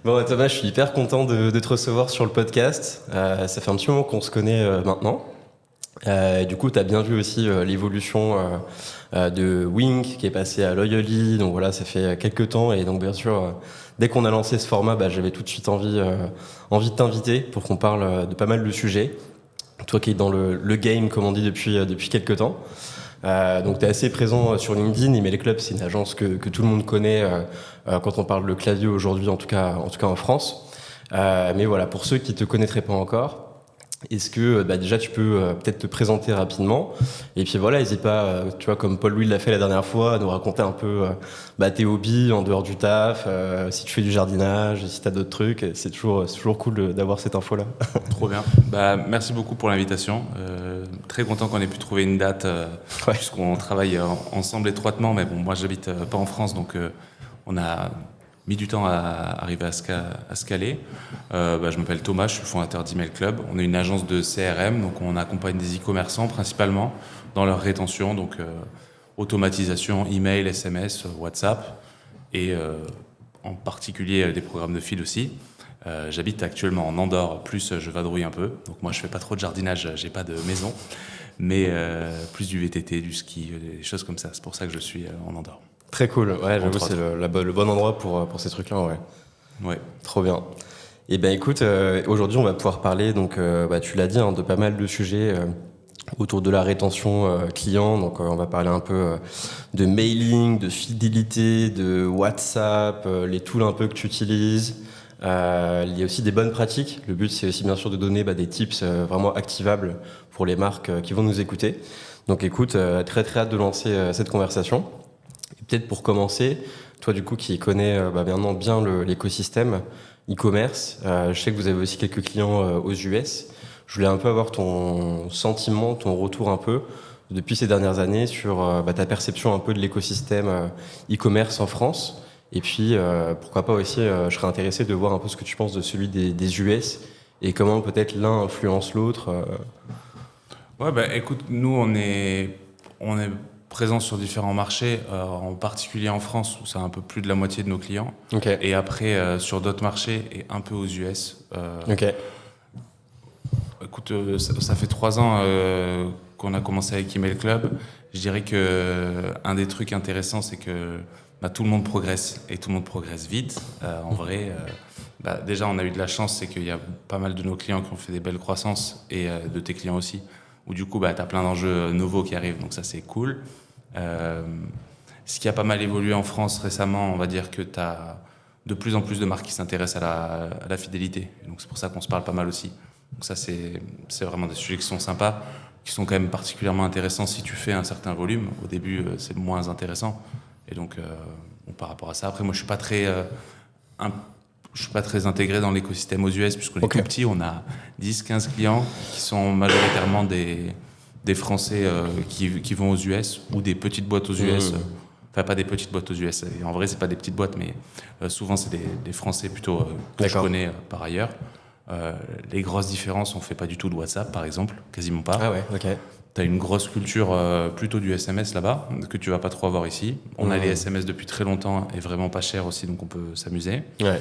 Bon, Thomas, je suis hyper content de te recevoir sur le podcast. Ça fait un petit moment qu'on se connaît maintenant. Du coup, tu as bien vu aussi l'évolution de Wink qui est passé à Loyally. Donc voilà, ça fait quelques temps. Et donc, bien sûr, dès qu'on a lancé ce format, j'avais tout de suite envie de t'inviter pour qu'on parle de pas mal de sujets. Toi qui es dans le game, comme on dit, depuis quelques temps. Donc tu es assez présent sur LinkedIn. Email Club, c'est une agence que tout le monde connaît quand on parle de clavier aujourd'hui, en tout cas en France. Mais voilà, pour ceux qui te connaîtraient pas encore, est-ce que déjà tu peux peut-être te présenter rapidement et puis voilà, n'hésite pas, tu vois, comme Paul Louis l'a fait la dernière fois, à nous raconter un peu tes hobbies en dehors du taf, si tu fais du jardinage, si tu as d'autres trucs, c'est toujours cool d'avoir cette info-là. Trop bien. Merci beaucoup pour l'invitation. Très content qu'on ait pu trouver une date, Ouais. puisqu'on travaille ensemble étroitement. Mais bon, moi, j'habite pas en France, donc on a mis du temps à arriver à se caler. Je m'appelle Thomas, je suis fondateur d'Email Club. On est une agence de CRM, donc on accompagne des e-commerçants principalement dans leur rétention, donc automatisation, email, SMS, WhatsApp, et en particulier des programmes de feed aussi. J'habite actuellement en Andorre, plus je vadrouille un peu. Donc moi, je fais pas trop de jardinage, j'ai pas de maison, mais plus du VTT, du ski, des choses comme ça. C'est pour ça que je suis en Andorre. Très cool, ouais, j'avoue, Entre c'est autres. le bon endroit pour ces trucs-là, ouais. Ouais. Trop bien. Et ben écoute, aujourd'hui on va pouvoir parler, donc tu l'as dit, de pas mal de sujets autour de la rétention client. Donc on va parler un peu de mailing, de fidélité, de WhatsApp, les tools un peu que tu utilises. Il y a aussi des bonnes pratiques. Le but c'est aussi bien sûr de donner des tips vraiment activables pour les marques qui vont nous écouter. Donc écoute, très très hâte de lancer cette conversation. Et peut-être pour commencer, toi du coup qui connais maintenant bien l'écosystème e-commerce, je sais que vous avez aussi quelques clients aux US. Je voulais un peu avoir ton sentiment, ton retour un peu depuis ces dernières années sur ta perception un peu de l'écosystème e-commerce en France. Et puis pourquoi pas aussi, je serais intéressé de voir un peu ce que tu penses de celui des US et comment peut-être l'un influence l'autre. Ouais, écoute, nous, on est présent sur différents marchés, en particulier en France, où c'est un peu plus de la moitié de nos clients. Ok, Et après, sur d'autres marchés et un peu aux US. ok, Écoute, ça fait 3 ans qu'on a commencé avec Email Club. Je dirais que un des trucs intéressants, c'est que tout le monde progresse et tout le monde progresse vite. En vrai, déjà, on a eu de la chance, c'est qu'il y a pas mal de nos clients qui ont fait des belles croissances et de tes clients aussi, où du coup, tu as plein d'enjeux nouveaux qui arrivent, donc ça, c'est cool. Euh, Ce qui a pas mal évolué en France récemment, on va dire que tu as de plus en plus de marques qui s'intéressent à la fidélité. Et donc c'est pour ça qu'on se parle pas mal aussi. Donc ça, c'est vraiment des sujets qui sont sympas, qui sont quand même particulièrement intéressants si tu fais un certain volume. Au début, c'est moins intéressant. Et donc, par rapport à ça, après, moi, un- je suis pas très intégré dans l'écosystème aux US, puisqu'on est ok. tout petit. On a 10-15 clients qui sont majoritairement des Français qui vont aux US ou des petites boîtes aux US. Enfin, pas des petites boîtes aux US. Et en vrai, c'est pas des petites boîtes, mais souvent, c'est des Français plutôt que je D'accord. connais par ailleurs. Les grosses différences, on fait pas du tout de WhatsApp, par exemple, quasiment Ah pas. ouais, ok. Tu as une grosse culture plutôt du SMS là-bas, que tu vas pas trop avoir ici. On a les SMS depuis très longtemps et vraiment pas cher aussi, donc on peut s'amuser. Ouais.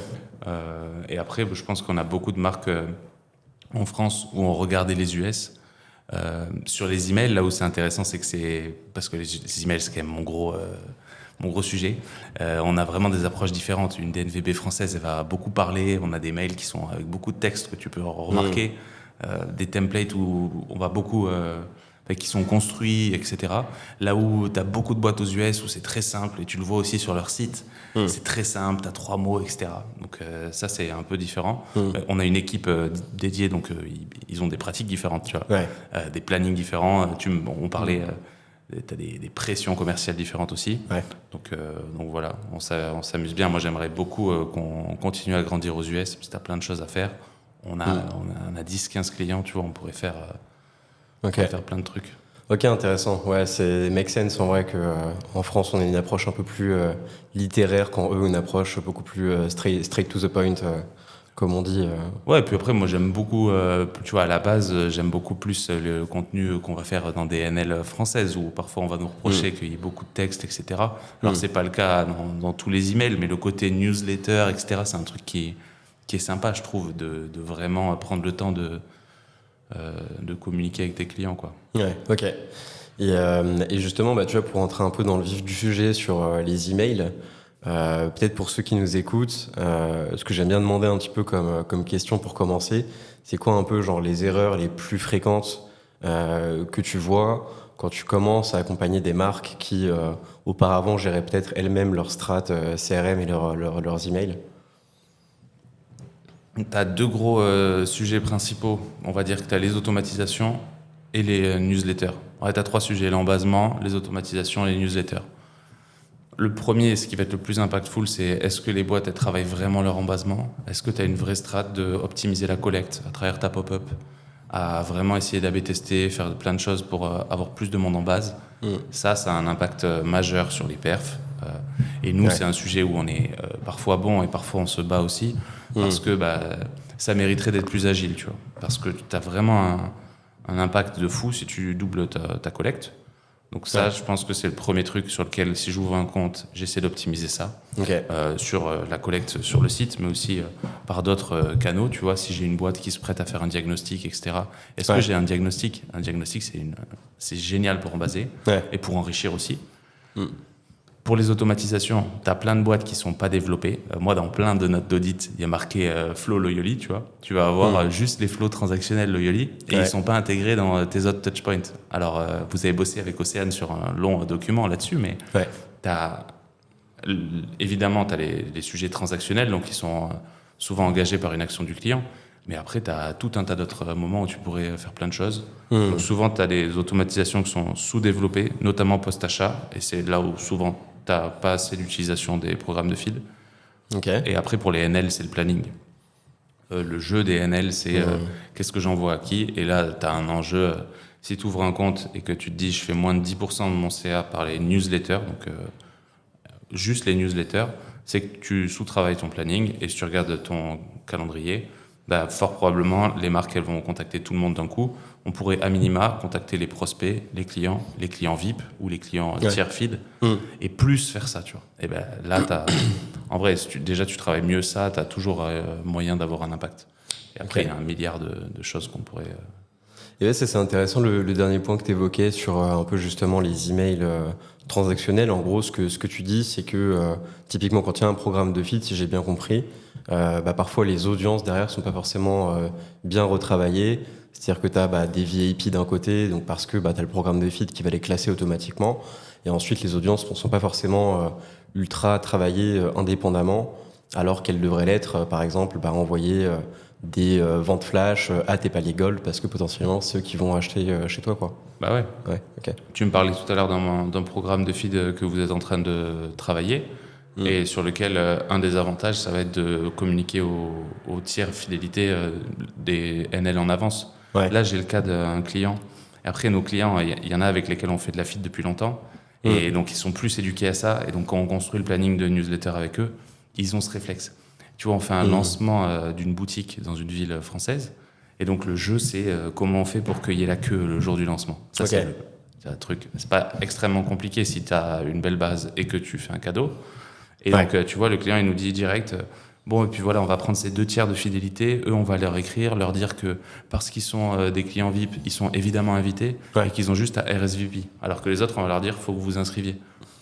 Et après, je pense qu'on a beaucoup de marques en France où on regardait les US. Sur les emails, là où c'est intéressant, c'est que c'est parce que les emails, c'est quand même mon gros sujet. On a vraiment des approches différentes. Une DNVB française, elle va beaucoup parler. On a des mails qui sont avec beaucoup de textes que tu peux remarquer, des templates où on va beaucoup qui sont construits, etc. Là où tu as beaucoup de boîtes aux US où c'est très simple et tu le vois aussi sur leur site. C'est très simple, tu as 3 mots, etc. Donc ça, c'est un peu différent. On a une équipe dédiée, donc ils ont des pratiques différentes, tu vois. Ouais. Des plannings différents. On parlait, tu as des pressions commerciales différentes aussi. Ouais. Donc voilà, on s'amuse bien. Moi, j'aimerais beaucoup qu'on continue à grandir aux US, parce que tu as plein de choses à faire. On a 10-15 clients, tu vois, on pourrait faire Ok. plein de trucs. Ok, intéressant. Ouais, c'est make sense en vrai que en France on a une approche un peu plus littéraire quand eux une approche beaucoup plus straight to the point. comme on dit. Ouais, et puis après, moi, j'aime beaucoup, tu vois, à la base, j'aime beaucoup plus le contenu qu'on va faire dans des NL françaises, où parfois on va nous reprocher qu'il y ait beaucoup de textes, etc. Alors, c'est pas le cas dans tous les emails, mais le côté newsletter, etc., c'est un truc qui est sympa, je trouve, de vraiment prendre le temps de communiquer avec tes clients, quoi. Ouais, ok. Et justement, bah, tu vois, pour entrer un peu dans le vif du sujet sur les emails, peut-être pour ceux qui nous écoutent, ce que j'aime bien demander un petit peu comme question pour commencer, c'est quoi un peu genre les erreurs les plus fréquentes que tu vois quand tu commences à accompagner des marques qui auparavant géraient peut-être elles-mêmes leur strat CRM et leurs emails? Tu as deux gros sujets principaux. On va dire que tu as les automatisations et les newsletters. Ouais, tu as trois sujets, l'embasement, les automatisations et les newsletters. Le premier, ce qui va être le plus impactful, c'est est-ce que les boîtes elles travaillent vraiment leur embasement? Est-ce que tu as une vraie strat d'optimiser la collecte à travers ta pop-up, à vraiment essayer d'A/B tester, faire plein de choses pour avoir plus de monde en base? Ça a un impact majeur sur les perfs. Et nous, c'est un sujet où on est parfois bon et parfois on se bat aussi, parce que ça mériterait d'être plus agile, tu vois. Parce que tu as vraiment un impact de fou si tu doubles ta collecte. Donc ça, je pense que c'est le premier truc sur lequel, si j'ouvre un compte, j'essaie d'optimiser ça. Sur la collecte sur le site, mais aussi par d'autres canaux, tu vois, si j'ai une boîte qui se prête à faire un diagnostic, etc. Est-ce que j'ai un diagnostic? Un diagnostic, c'est génial pour en baser et pour enrichir aussi. Pour les automatisations, tu as plein de boîtes qui sont pas développées. Moi, dans plein de notes d'audit, il y a marqué flow Loyoli, tu vois. Tu vas avoir juste les flows transactionnels Loyoli et ils sont pas intégrés dans tes autres touchpoints. Alors, vous avez bossé avec Océane sur un long document là-dessus, mais évidemment, tu as les sujets transactionnels, donc ils sont souvent engagés par une action du client. Mais après, tu as tout un tas d'autres moments où tu pourrais faire plein de choses. Donc souvent, tu as des automatisations qui sont sous-développées, notamment post-achat. Et c'est là où souvent, tu n'as pas assez d'utilisation des programmes de feed. Et après, pour les NL, c'est le planning. Le jeu des NL, c'est qu'est-ce que j'envoie à qui. Et là, tu as un enjeu. Si tu ouvres un compte et que tu te dis, je fais moins de 10% de mon CA par les newsletters, donc juste les newsletters, c'est que tu sous-travailles ton planning. Et si tu regardes ton calendrier, fort probablement, les marques, elles vont contacter tout le monde d'un coup. On pourrait, à minima, contacter les prospects, les clients VIP ou les clients tiers feed, et plus faire ça, tu vois. Et là, en vrai, si tu travailles mieux ça, tu as toujours moyen d'avoir un impact. Et après, il y a un milliard de choses qu'on pourrait... Et ouais, c'est intéressant le dernier point que tu évoquais sur un peu justement les emails transactionnels. En gros, ce que tu dis, c'est que typiquement quand il y a un programme de feed, si j'ai bien compris, parfois les audiences derrière sont pas forcément bien retravaillées. C'est-à-dire que tu as des VIP d'un côté, donc parce que tu as le programme de feed qui va les classer automatiquement. Et ensuite, les audiences ne sont pas forcément ultra travaillées indépendamment, alors qu'elles devraient l'être, par exemple, envoyer des ventes flash à tes paliers gold, parce que potentiellement, c'est ceux qui vont acheter chez toi, quoi. Bah ouais. Okay. Tu me parlais tout à l'heure d'un programme de feed que vous êtes en train de travailler. Et sur lequel un des avantages, ça va être de communiquer au tiers fidélité des NL en avance. Là, j'ai le cas d'un client. Et après, nos clients, il y en a avec lesquels on fait de la feed depuis longtemps. Et donc, ils sont plus éduqués à ça. Et donc, quand on construit le planning de newsletter avec eux, ils ont ce réflexe. Tu vois, on fait un lancement d'une boutique dans une ville française. Et donc, le jeu, c'est comment on fait pour qu'il y ait la queue le jour du lancement. Ça, c'est un truc. C'est pas extrêmement compliqué si tu as une belle base et que tu fais un cadeau. Et donc, tu vois, le client, il nous dit direct, bon, et puis voilà, on va prendre ces 2 tiers de fidélité. Eux, on va leur écrire, leur dire que parce qu'ils sont des clients VIP, ils sont évidemment invités et qu'ils ont juste à RSVP. Alors que les autres, on va leur dire, faut que vous vous inscriviez.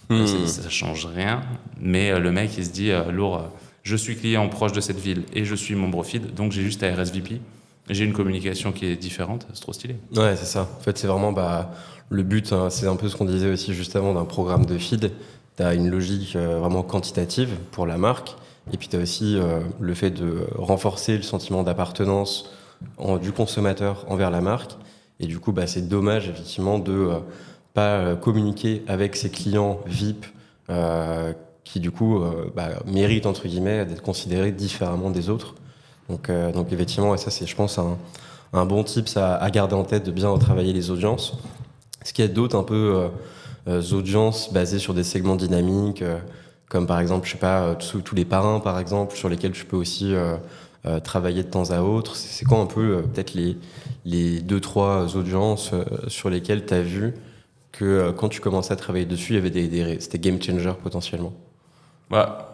Ça change rien. Mais le mec, il se dit, lourd, je suis client proche de cette ville et je suis membre feed, donc j'ai juste à RSVP. J'ai une communication qui est différente, c'est trop stylé. Ouais, c'est ça. En fait, c'est vraiment le but, hein, c'est un peu ce qu'on disait aussi juste avant d'un programme de feed. Tu as une logique vraiment quantitative pour la marque. Et puis tu as aussi le fait de renforcer le sentiment d'appartenance du consommateur envers la marque. Et du coup, c'est dommage effectivement de pas communiquer avec ses clients VIP qui du coup méritent entre guillemets d'être considérés différemment des autres. Donc effectivement, et ça c'est je pense un bon tips à garder en tête, de bien retravailler les audiences. Est-ce qu'il y a d'autres un peu audiences basées sur des segments dynamiques comme par exemple, je sais pas, tous les parrains, par exemple, sur lesquels tu peux aussi travailler de temps à autre. C'est quoi un peu peut-être les deux, trois audiences sur lesquelles tu as vu que quand tu commençais à travailler dessus, il y avait c'était game changer potentiellement? Bah,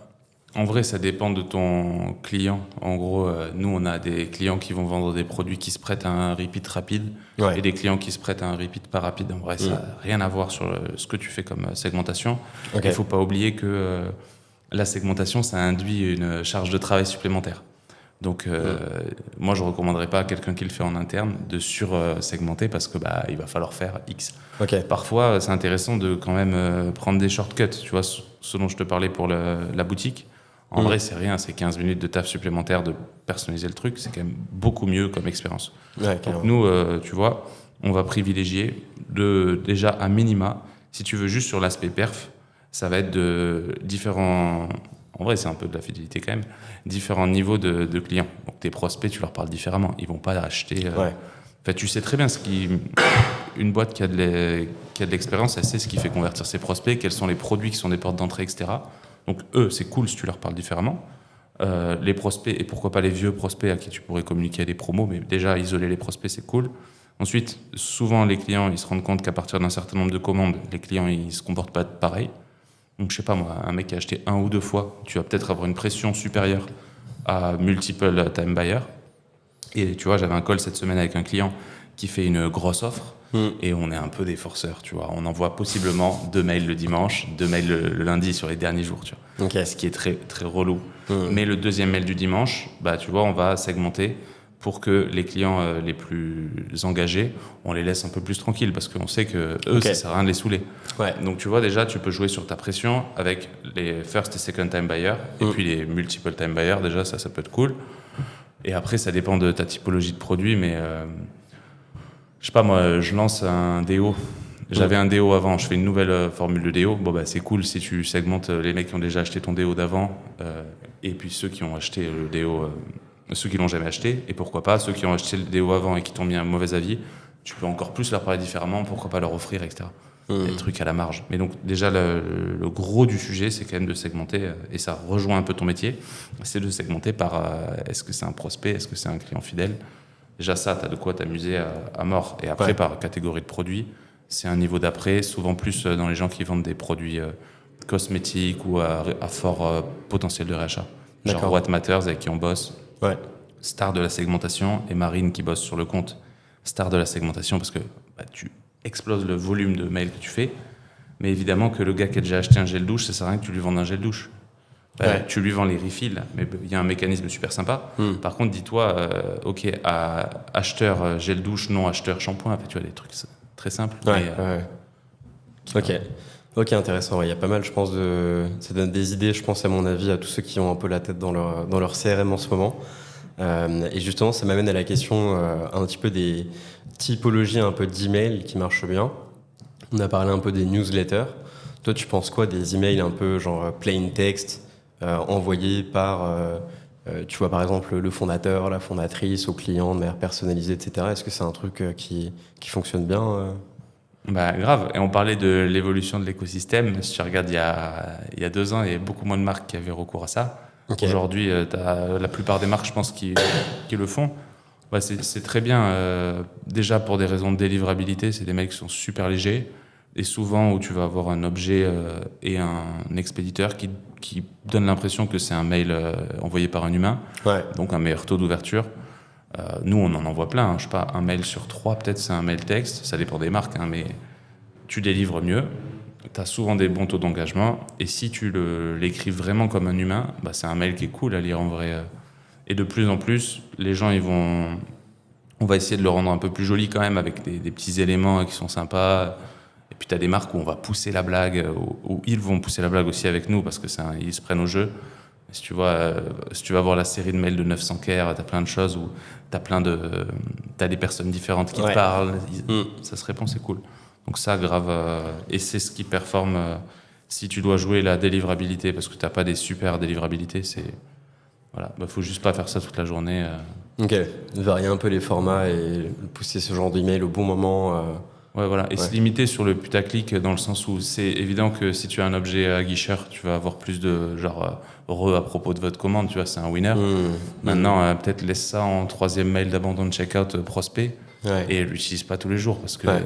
en vrai, ça dépend de ton client. En gros, nous, on a des clients qui vont vendre des produits qui se prêtent à un repeat rapide Ouais. et des clients qui se prêtent à un repeat pas rapide. En vrai, ça n'a rien à voir sur ce que tu fais comme segmentation. Ok. Il ne faut pas oublier que la segmentation, ça induit une charge de travail supplémentaire. Donc, moi, je ne recommanderais pas à quelqu'un qui le fait en interne de sur-segmenter parce que il va falloir faire X. Ok. Parfois, c'est intéressant de quand même prendre des shortcuts. Tu vois, ce dont je te parlais pour la boutique. En vrai, c'est rien, c'est 15 minutes de taf supplémentaire de personnaliser le truc. C'est quand même beaucoup mieux comme expérience. Ouais, Donc, nous, tu vois, on va privilégier déjà à minima, si tu veux juste sur l'aspect perf, ça va être de différents. En vrai, c'est un peu de la fidélité quand même. Différents niveaux de clients. Donc, tes prospects, tu leur parles différemment. Ils vont pas acheter. Ouais. En fait, tu sais très bien une boîte qui a de l'expérience, elle sait ce qui fait convertir ses prospects, quels sont les produits qui sont des portes d'entrée, etc. Donc, eux, c'est cool si tu leur parles différemment. Les prospects, et pourquoi pas les vieux prospects à qui tu pourrais communiquer des promos, mais déjà, isoler les prospects, c'est cool. Ensuite, souvent, les clients, ils se rendent compte qu'à partir d'un certain nombre de commandes, les clients, ils se comportent pas pareil. Donc, je sais pas moi, un mec qui a acheté 1 ou 2 fois, tu vas peut-être avoir une pression supérieure à multiple time buyer. Et tu vois, j'avais un call cette semaine avec un client qui fait une grosse offre et on est un peu des forceurs, tu vois. On envoie possiblement 2 mails le dimanche, 2 mails le lundi sur les derniers jours, tu vois. Ok. Ce qui est très, très relou. Mais le deuxième mail du dimanche, tu vois, on va segmenter pour que les clients les plus engagés, on les laisse un peu plus tranquilles parce qu'on sait que eux, ça sert à rien de les saouler. Ouais. Donc tu vois, déjà, tu peux jouer sur ta pression avec les first et second time buyers et puis les multiple time buyers, déjà, ça peut être cool. Et après, ça dépend de ta typologie de produit, mais je sais pas, moi, je lance un déo. J'avais un déo avant, je fais une nouvelle formule de déo. Bon, c'est cool si tu segmentes les mecs qui ont déjà acheté ton déo d'avant et puis ceux qui ont acheté le déo, ceux qui l'ont jamais acheté. Et pourquoi pas, ceux qui ont acheté le déo avant et qui t'ont mis un mauvais avis, tu peux encore plus leur parler différemment, pourquoi pas leur offrir, etc. Des trucs à la marge. Mais donc, déjà, le gros du sujet, c'est quand même de segmenter, et ça rejoint un peu ton métier, c'est de segmenter par est-ce que c'est un prospect, est-ce que c'est un client fidèle. Déjà, ça, tu as de quoi t'amuser à mort. Et après, par catégorie de produits, c'est un niveau d'après, souvent plus dans les gens qui vendent des produits cosmétiques ou à fort potentiel de réachat. Genre What Matters, avec qui on bosse. Ouais. Star de la segmentation, et Marine qui bosse sur le compte. Star de la segmentation, parce que tu explose le volume de mails que tu fais, mais évidemment que le gars qui a déjà acheté un gel douche, ça sert à rien que tu lui vendes un gel douche. Tu lui vends les refills, mais il y a un mécanisme super sympa. Par contre, dis-toi, ok, acheteur gel douche, non acheteur shampoing, tu vois, des trucs très simples. Ok, intéressant. Il y a pas mal, je pense, ça donne des idées, je pense, à mon avis, à tous ceux qui ont un peu la tête dans leur CRM en ce moment. Et justement, ça m'amène à la question un petit peu des typologies un peu d'emails qui marchent bien. On a parlé un peu des newsletters. Toi, tu penses quoi des emails un peu genre plain text envoyés par, tu vois, par exemple, le fondateur, la fondatrice, au client, de manière personnalisée, etc. Est-ce que c'est un truc qui fonctionne bien Grave. Et on parlait de l'évolution de l'écosystème. Si tu regardes il y a 2 ans, il y avait beaucoup moins de marques qui avaient recours à ça. Okay. Aujourd'hui, t'as la plupart des marques, je pense, qui le font. C'est très bien. Déjà, pour des raisons de délivrabilité, c'est des mails qui sont super légers. Et souvent, où tu vas avoir un objet et un expéditeur qui donne l'impression que c'est un mail envoyé par un humain. Ouais. Donc, un meilleur taux d'ouverture. Nous, on en envoie plein. Je sais pas, 1 mail sur 3, peut-être, c'est un mail texte. Ça dépend des marques, mais tu délivres mieux. Tu as souvent des bons taux d'engagement. Et si tu l'écris vraiment comme un humain, c'est un mail qui est cool à lire en vrai. Et de plus en plus, les gens, on va essayer de le rendre un peu plus joli quand même, avec des petits éléments qui sont sympas. Et puis tu as des marques où on va pousser la blague, où ils vont pousser la blague aussi avec nous, parce que ils se prennent au jeu. Et si tu vas voir la série de mails de 900 care, tu as plein de choses où t'as des personnes différentes qui te parlent. Ça se répond, c'est cool. Donc ça, grave. Et c'est ce qui performe si tu dois jouer la délivrabilité, parce que tu n'as pas des super délivrabilités. Voilà, faut juste pas faire ça toute la journée. Ok, varier un peu les formats et pousser ce genre d'email au bon moment. Ouais, voilà. Et Ouais. se limiter sur le putaclic dans le sens où c'est évident que si tu as un objet aguicheur, tu vas avoir plus de genre à propos de votre commande, tu vois, c'est un winner. Maintenant, peut-être laisse ça en 3e mail d'abandon de checkout prospect Ouais. et l'utilise pas tous les jours parce que. Ouais.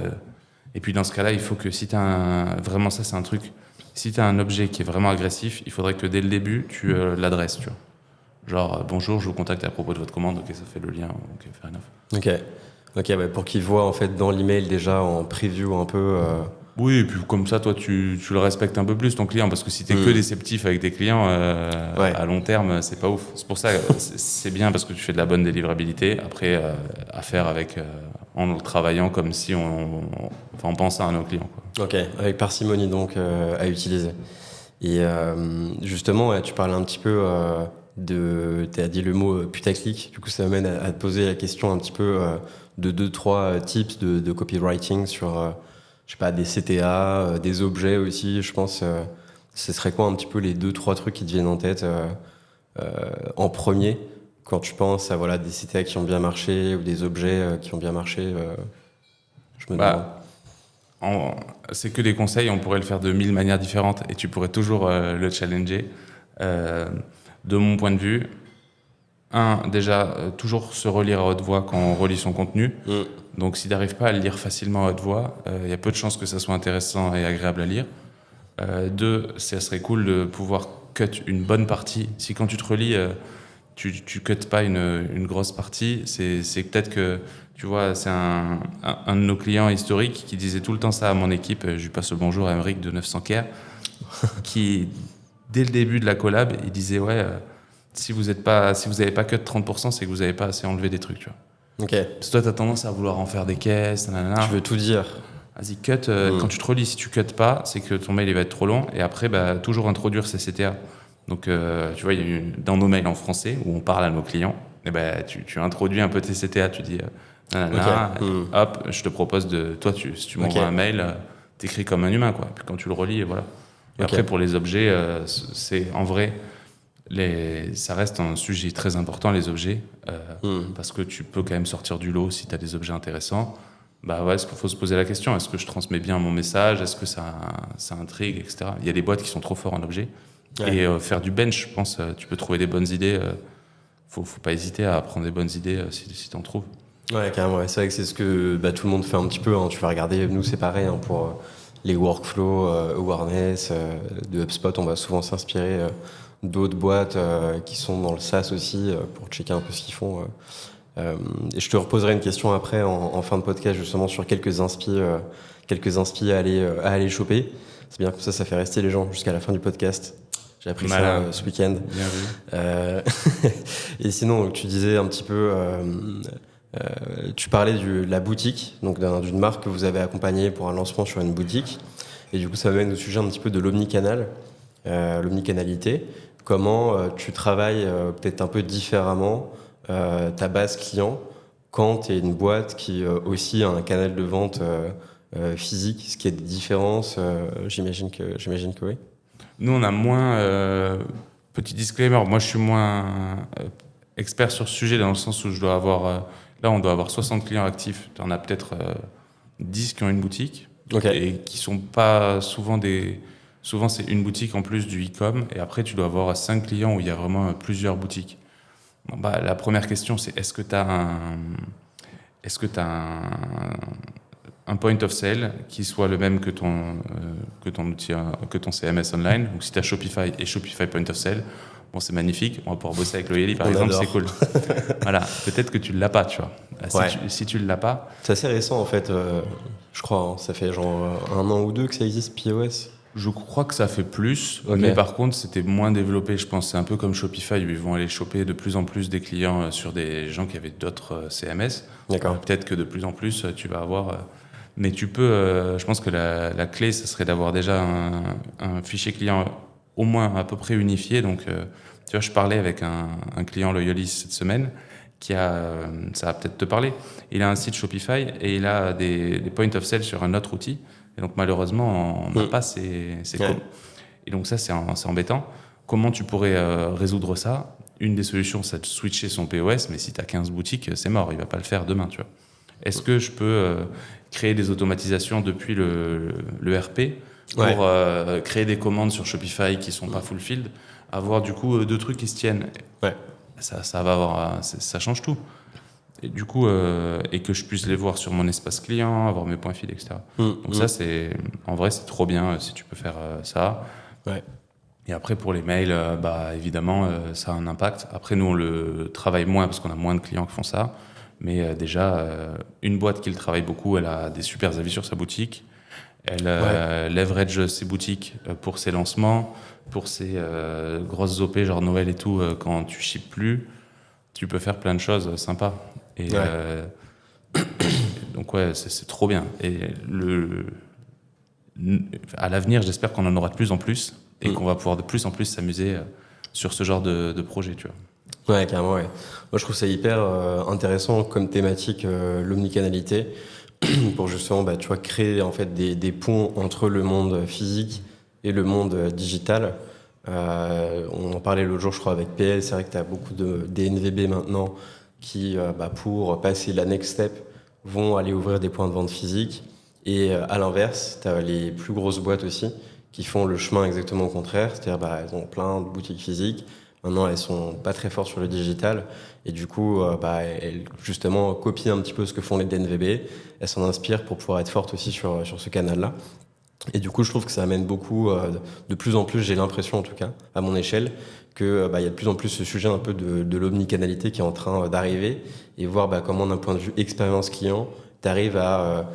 Et puis dans ce cas-là, il faut que si tu as vraiment ça, c'est un truc. Si tu as un objet qui est vraiment agressif, il faudrait que dès le début, tu l'adresses, tu vois. Genre, bonjour, je vous contacte à propos de votre commande, ok, ça fait le lien, ok, fair enough. Ok, ouais, pour qu'ils voient en fait dans l'email déjà en preview un peu. Oui, et puis comme ça, toi, tu le respectes un peu plus, ton client, parce que si t'es que déceptif avec tes clients, Ouais. à long terme, c'est pas ouf. C'est pour ça c'est bien parce que tu fais de la bonne délivrabilité. Après, à faire avec, en le travaillant comme si on pensait à nos clients, quoi. Ok, avec parcimonie donc à utiliser. Et justement, ouais, tu parlais un petit peu tu as dit le mot putaclic, du coup ça m'amène à te poser la question un petit peu de 2-3 tips de copywriting sur, je sais pas, des CTA, des objets aussi, je pense. Ce serait quoi un petit peu les 2-3 trucs qui te viennent en tête en premier quand tu penses à voilà, des CTA qui ont bien marché ou des objets qui ont bien marché je me demande. Bah, c'est que des conseils, on pourrait le faire de 1000 manières différentes et tu pourrais toujours le challenger. De mon point de vue, déjà, toujours se relire à haute voix quand on relit son contenu. Donc, si tu n'arrives pas à le lire facilement à haute voix, il y a peu de chances que ça soit intéressant et agréable à lire. 2, ça serait cool de pouvoir cut une bonne partie. Si quand tu te relis, tu cut pas une grosse partie, c'est peut-être que, tu vois, c'est un de nos clients historiques qui disait tout le temps ça à mon équipe. Je lui passe le bonjour à Emeric de 900 Care, qui, dès le début de la collab, il disait, ouais, si vous avez pas cut 30%, c'est que vous avez pas assez enlevé des trucs, tu vois. Ok, Parce que toi, tu as tendance à vouloir en faire des caisses, nanana. tu veux tout dire. Vas-y, cut. Quand tu te relis, si tu cut pas, c'est que ton mail il va être trop long. Et après, bah, toujours introduire ces CTA. Donc, tu vois, il y a dans nos mails en français où on parle à nos clients, et ben, tu introduis un peu tes CTA. Tu dis, nanana, hop, je te propose de. Toi, si tu m'envoies un mail, t'écris comme un humain, quoi. Puis quand tu le relis, voilà. Et après, pour les objets, c'est en vrai. Ça reste un sujet très important, les objets, parce que tu peux quand même sortir du lot si tu as des objets intéressants. Bah ouais, il faut se poser la question, est-ce que je transmets bien mon message, est-ce que ça intrigue, etc. Il y a des boîtes qui sont trop forts en objets. Ouais. Et faire du bench, je pense, tu peux trouver des bonnes idées. Faut pas hésiter à prendre des bonnes idées si tu en trouves. Ouais, carrément, ouais. C'est vrai que c'est ce que tout le monde fait un petit peu. Hein. Tu vas regarder, nous c'est pareil, hein, pour les workflows, awareness de HubSpot, on va souvent s'inspirer d'autres boîtes qui sont dans le SaaS aussi pour checker un peu ce qu'ils font. Et je te reposerai une question après en fin de podcast justement sur quelques inspi à aller choper. C'est bien comme ça fait rester les gens jusqu'à la fin du podcast. J'ai appris ça ce week-end. Bien vu. Et sinon, tu disais un petit peu, tu parlais de la boutique, donc d'une marque que vous avez accompagnée pour un lancement sur une boutique. Et du coup, ça m'amène au sujet un petit peu de l'omnicanal, l'omnicanalité. Comment tu travailles peut-être un peu différemment ta base client quand tu es une boîte qui aussi a un canal de vente physique, ce qui est des différences, j'imagine que oui. Nous, on a moins... petit disclaimer, moi je suis moins expert sur ce sujet dans le sens où je dois avoir... là, on doit avoir 60 clients actifs. Tu en as peut-être 10 qui ont une boutique et qui sont pas souvent des... Souvent, c'est une boutique en plus du e-com. Et après, tu dois avoir 5 clients où il y a vraiment plusieurs boutiques. Bon, bah, la première question, c'est est-ce que tu as un point of sale qui soit le même que ton outil, que ton CMS online. Donc si tu as Shopify et Shopify Point of Sale, bon, c'est magnifique. On va pouvoir bosser avec Loyally, par exemple, c'est cool. Voilà, peut-être que tu ne l'as pas, tu vois. Si tu ne l'as pas... C'est assez récent, en fait, je crois. Hein, ça fait genre 1 an ou 2 que ça existe, POS. Je crois que ça fait plus, mais par contre, c'était moins développé, je pense. C'est un peu comme Shopify, où ils vont aller choper de plus en plus des clients sur des gens qui avaient d'autres CMS. D'accord. Peut-être que de plus en plus, tu vas avoir... Mais tu peux, je pense que la clé, ce serait d'avoir déjà un fichier client au moins à peu près unifié. Donc, tu vois, je parlais avec un client Loyally cette semaine ça va peut-être te parler. Il a un site Shopify et il a des points of sale sur un autre outil. Et donc, malheureusement, on n'a pas ces codes. Et donc, ça, c'est embêtant. Comment tu pourrais résoudre ça ? Une des solutions, c'est de switcher son POS, mais si tu as 15 boutiques, c'est mort. Il ne va pas le faire demain, tu vois. Est-ce que je peux créer des automatisations depuis le RP pour créer des commandes sur Shopify qui sont pas fulfilled, avoir du coup deux trucs qui se tiennent. Ouais. Ça va avoir, ça change tout. Et du coup, et que je puisse les voir sur mon espace client, avoir mes points feed, etc. Donc ça, en vrai, c'est trop bien si tu peux faire ça. Ouais. Et après, pour les mails, évidemment, ça a un impact. Après, nous, on le travaille moins parce qu'on a moins de clients qui font ça. Mais déjà, une boîte qui le travaille beaucoup, elle a des super avis sur sa boutique. Elle leverage ses boutiques pour ses lancements, pour ses grosses OP, genre Noël et tout, quand tu ships plus. Tu peux faire plein de choses sympas. Et donc, ouais, c'est trop bien. Et à l'avenir, j'espère qu'on en aura de plus en plus et qu'on va pouvoir de plus en plus s'amuser sur ce genre de projet, tu vois. Ouais, carrément, ouais. Moi, je trouve ça hyper intéressant comme thématique, l'omnicanalité, pour justement, tu vois, créer en fait des ponts entre le monde physique et le monde digital. On en parlait l'autre jour, je crois, avec PL. C'est vrai que tu as beaucoup de DNVB maintenant qui, pour passer la next step, vont aller ouvrir des points de vente physiques. Et à l'inverse, tu as les plus grosses boîtes aussi qui font le chemin exactement au contraire. C'est-à-dire, elles ont plein de boutiques physiques. Maintenant, elles sont pas très fortes sur le digital. Et du coup, elles, justement, copient un petit peu ce que font les DNVB. Elles s'en inspirent pour pouvoir être fortes aussi sur ce canal-là. Et du coup, je trouve que ça amène beaucoup, de plus en plus, j'ai l'impression en tout cas, à mon échelle, que y a de plus en plus ce sujet un peu de l'omnicanalité qui est en train d'arriver et voir comment d'un point de vue expérience client, tu arrives à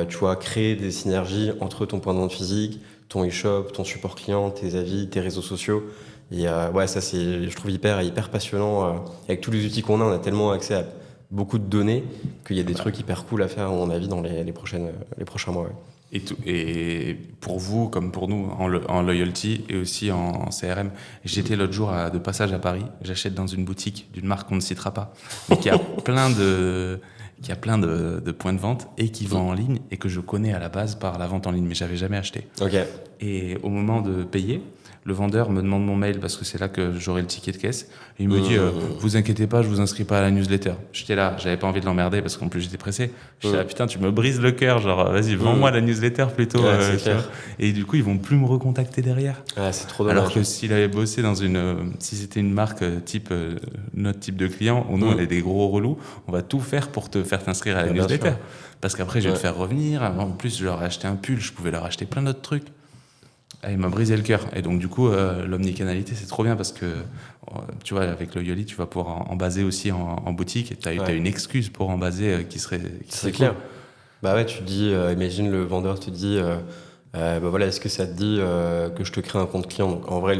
tu vois, créer des synergies entre ton point de vente physique, ton e-shop, ton support client, tes avis, tes réseaux sociaux. Et ça c'est, je trouve hyper passionnant. Avec tous les outils qu'on a, on a tellement accès à beaucoup de données qu'il y a des trucs hyper cool à faire, à mon avis, dans les prochains mois. Ouais. Et pour vous, comme pour nous, en loyalty et aussi en CRM, j'étais l'autre jour de passage à Paris. J'achète dans une boutique d'une marque qu'on ne citera pas, mais qui a plein de points de vente et qui vend en ligne et que je connais à la base par la vente en ligne, mais j'avais jamais acheté. Okay. Et au moment de payer, le vendeur me demande mon mail parce que c'est là que j'aurai le ticket de caisse. Et il me dit vous inquiétez pas, je vous inscris pas à la newsletter. J'étais là, j'avais pas envie de l'emmerder parce qu'en plus j'étais pressé. J'étais là, putain, tu me brises le cœur, genre vas-y, vends-moi la newsletter plutôt. Et du coup, ils vont plus me recontacter derrière. C'est trop dommage. Alors que s'il avait bossé dans si c'était une marque type notre type de client, où nous on est des gros relous, on va tout faire pour te faire t'inscrire à la newsletter. Parce qu'après je vais te faire revenir. En plus, je leur ai acheté un pull, je pouvais leur acheter plein d'autres trucs. Il m'a brisé le cœur. Et donc, du coup, l'omnicanalité, c'est trop bien parce que, tu vois, avec le Yoli, tu vas pouvoir en baser aussi en boutique. Et tu as une excuse pour en baser qui serait clair. Cool. Tu te dis, imagine le vendeur te dit, est-ce que ça te dit que je te crée un compte client? Donc, en vrai,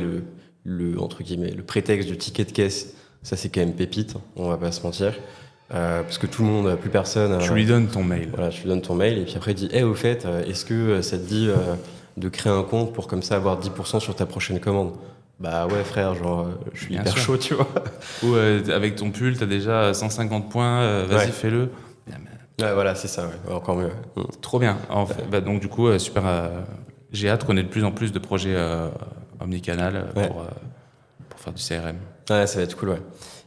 entre guillemets, le prétexte du ticket de caisse, ça, c'est quand même pépite. On va pas se mentir. Parce que tout le monde, plus personne. Tu lui donnes ton mail. Voilà, tu lui donnes ton mail. Et puis après, il dit, au fait, est-ce que ça te dit de créer un compte pour comme ça avoir 10% sur ta prochaine commande? Ouais frère, genre je suis hyper chaud, tu vois. Ou avec ton pull, t'as déjà 150 points, vas-y fais-le. Ouais, voilà, c'est ça, encore mieux. Trop bien. En fait, donc du coup, super. J'ai hâte qu'on ait de plus en plus de projets omnicanal pour faire du CRM. Ouais, ça va être cool, ouais.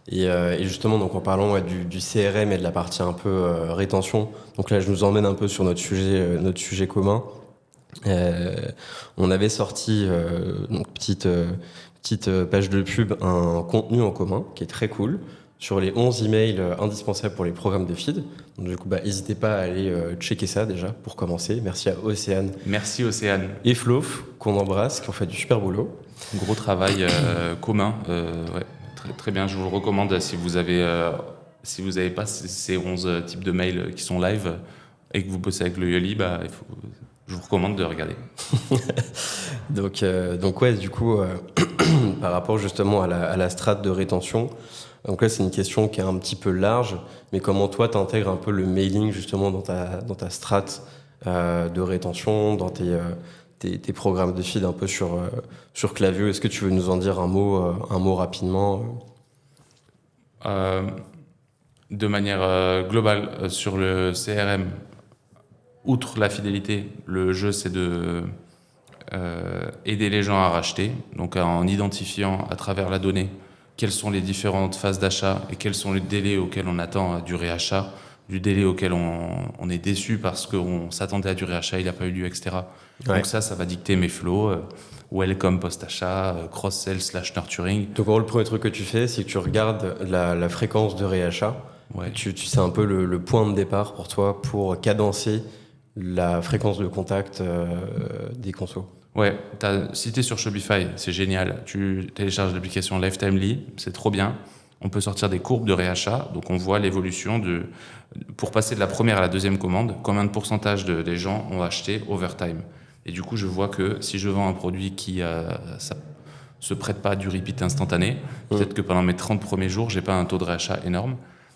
Et justement, donc en parlant du CRM et de la partie un peu rétention, donc là je nous emmène un peu sur notre sujet commun. On avait sorti donc petite page de pub, un contenu en commun qui est très cool sur les 11 emails indispensables pour les programmes de feed. Donc du coup, n'hésitez pas à aller checker ça déjà pour commencer. Merci à Océane. Merci Océane. Et Flof, qu'on embrasse, qui ont fait du super boulot. Gros travail commun. Très, très bien, je vous le recommande si vous avez pas ces 11 types de mails qui sont live et que vous bossez avec le Yoli, je vous recommande de regarder. donc ouais, du coup, par rapport justement à la strate de rétention, donc là c'est une question qui est un petit peu large, mais comment toi t'intègres un peu le mailing justement dans ta strate de rétention, dans tes programmes de feed un peu sur Klaviyo? Est-ce que tu veux nous en dire un mot rapidement? De manière globale, sur le CRM, outre la fidélité, le jeu c'est de aider les gens à racheter, donc en identifiant à travers la donnée quelles sont les différentes phases d'achat et quels sont les délais auxquels on attend du réachat du délai auquel on est déçu parce qu'on s'attendait à du réachat, il n'a pas eu lieu, etc. Ouais. Donc ça va dicter mes flows. Welcome post-achat, cross-sell / nurturing. Donc, en gros, le premier truc que tu fais, c'est que tu regardes la fréquence de réachat. Ouais. Tu sais un peu le point de départ pour toi pour cadencer la fréquence de contact des consos. Ouais, si tu es sur Shopify, c'est génial. Tu télécharges l'application Lifetimely, c'est trop bien. On peut sortir des courbes de réachat, donc on voit l'évolution pour passer de la première à la deuxième commande, combien de pourcentage des gens ont acheté over time. Et du coup, je vois que si je vends un produit qui ça se prête pas à du repeat instantané, peut-être que pendant mes 30 premiers jours, j'ai pas un taux de réachat énorme.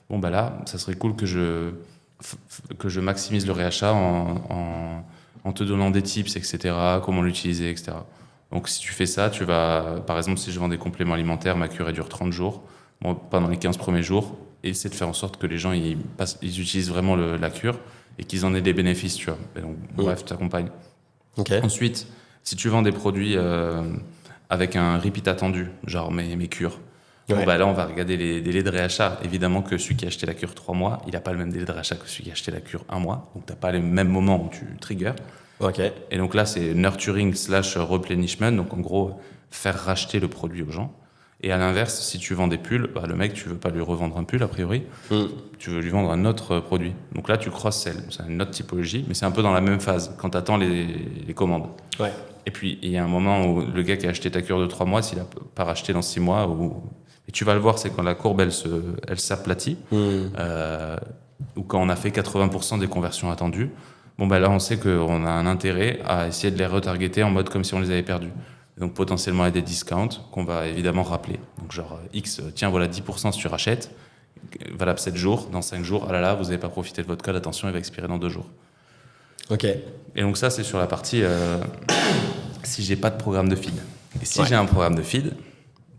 Bon, bah là, ça serait cool que je maximise le réachat en te donnant des tips, etc., comment l'utiliser, etc. Donc si tu fais ça, tu vas, par exemple, si je vends des compléments alimentaires, ma cure dure 30 jours. Bon, pendant les 15 premiers jours, essaie de faire en sorte que les gens ils utilisent vraiment la cure et qu'ils en aient des bénéfices, tu vois. Et donc, bref, tu t'accompagnes. Okay. Ensuite, si tu vends des produits avec un repeat attendu, genre mes cures, bon, bah là, on va regarder les délais de réachat. Évidemment que celui qui a acheté la cure 3 mois, il n'a pas le même délai de réachat que celui qui a acheté la cure 1 mois. Donc, tu n'as pas les mêmes moments où tu triggers. Okay. Et donc là, c'est nurturing / replenishment. Donc, en gros, faire racheter le produit aux gens. Et à l'inverse, si tu vends des pulls, bah, le mec, tu veux pas lui revendre un pull, a priori. Tu veux lui vendre un autre produit. Donc là, tu cross-sell. C'est une autre typologie, mais c'est un peu dans la même phase, quand tu attends les commandes. Ouais. Et puis, il y a un moment où le gars qui a acheté ta cure de 3 mois, s'il n'a pas racheté dans 6 mois, et tu vas le voir, c'est quand la courbe, elle s'aplatit, ou quand on a fait 80% des conversions attendues, bon, bah là, on sait qu'on a un intérêt à essayer de les retargeter en mode comme si on les avait perdus. Donc potentiellement il y a des discounts qu'on va évidemment rappeler. Donc genre X, tiens voilà 10% si tu rachètes, valable 7 jours, dans 5 jours, ah là là, vous n'avez pas profité de votre code, attention, il va expirer dans 2 jours. Ok. Et donc ça c'est sur la partie si j'ai pas de programme de feed. Et si j'ai un programme de feed,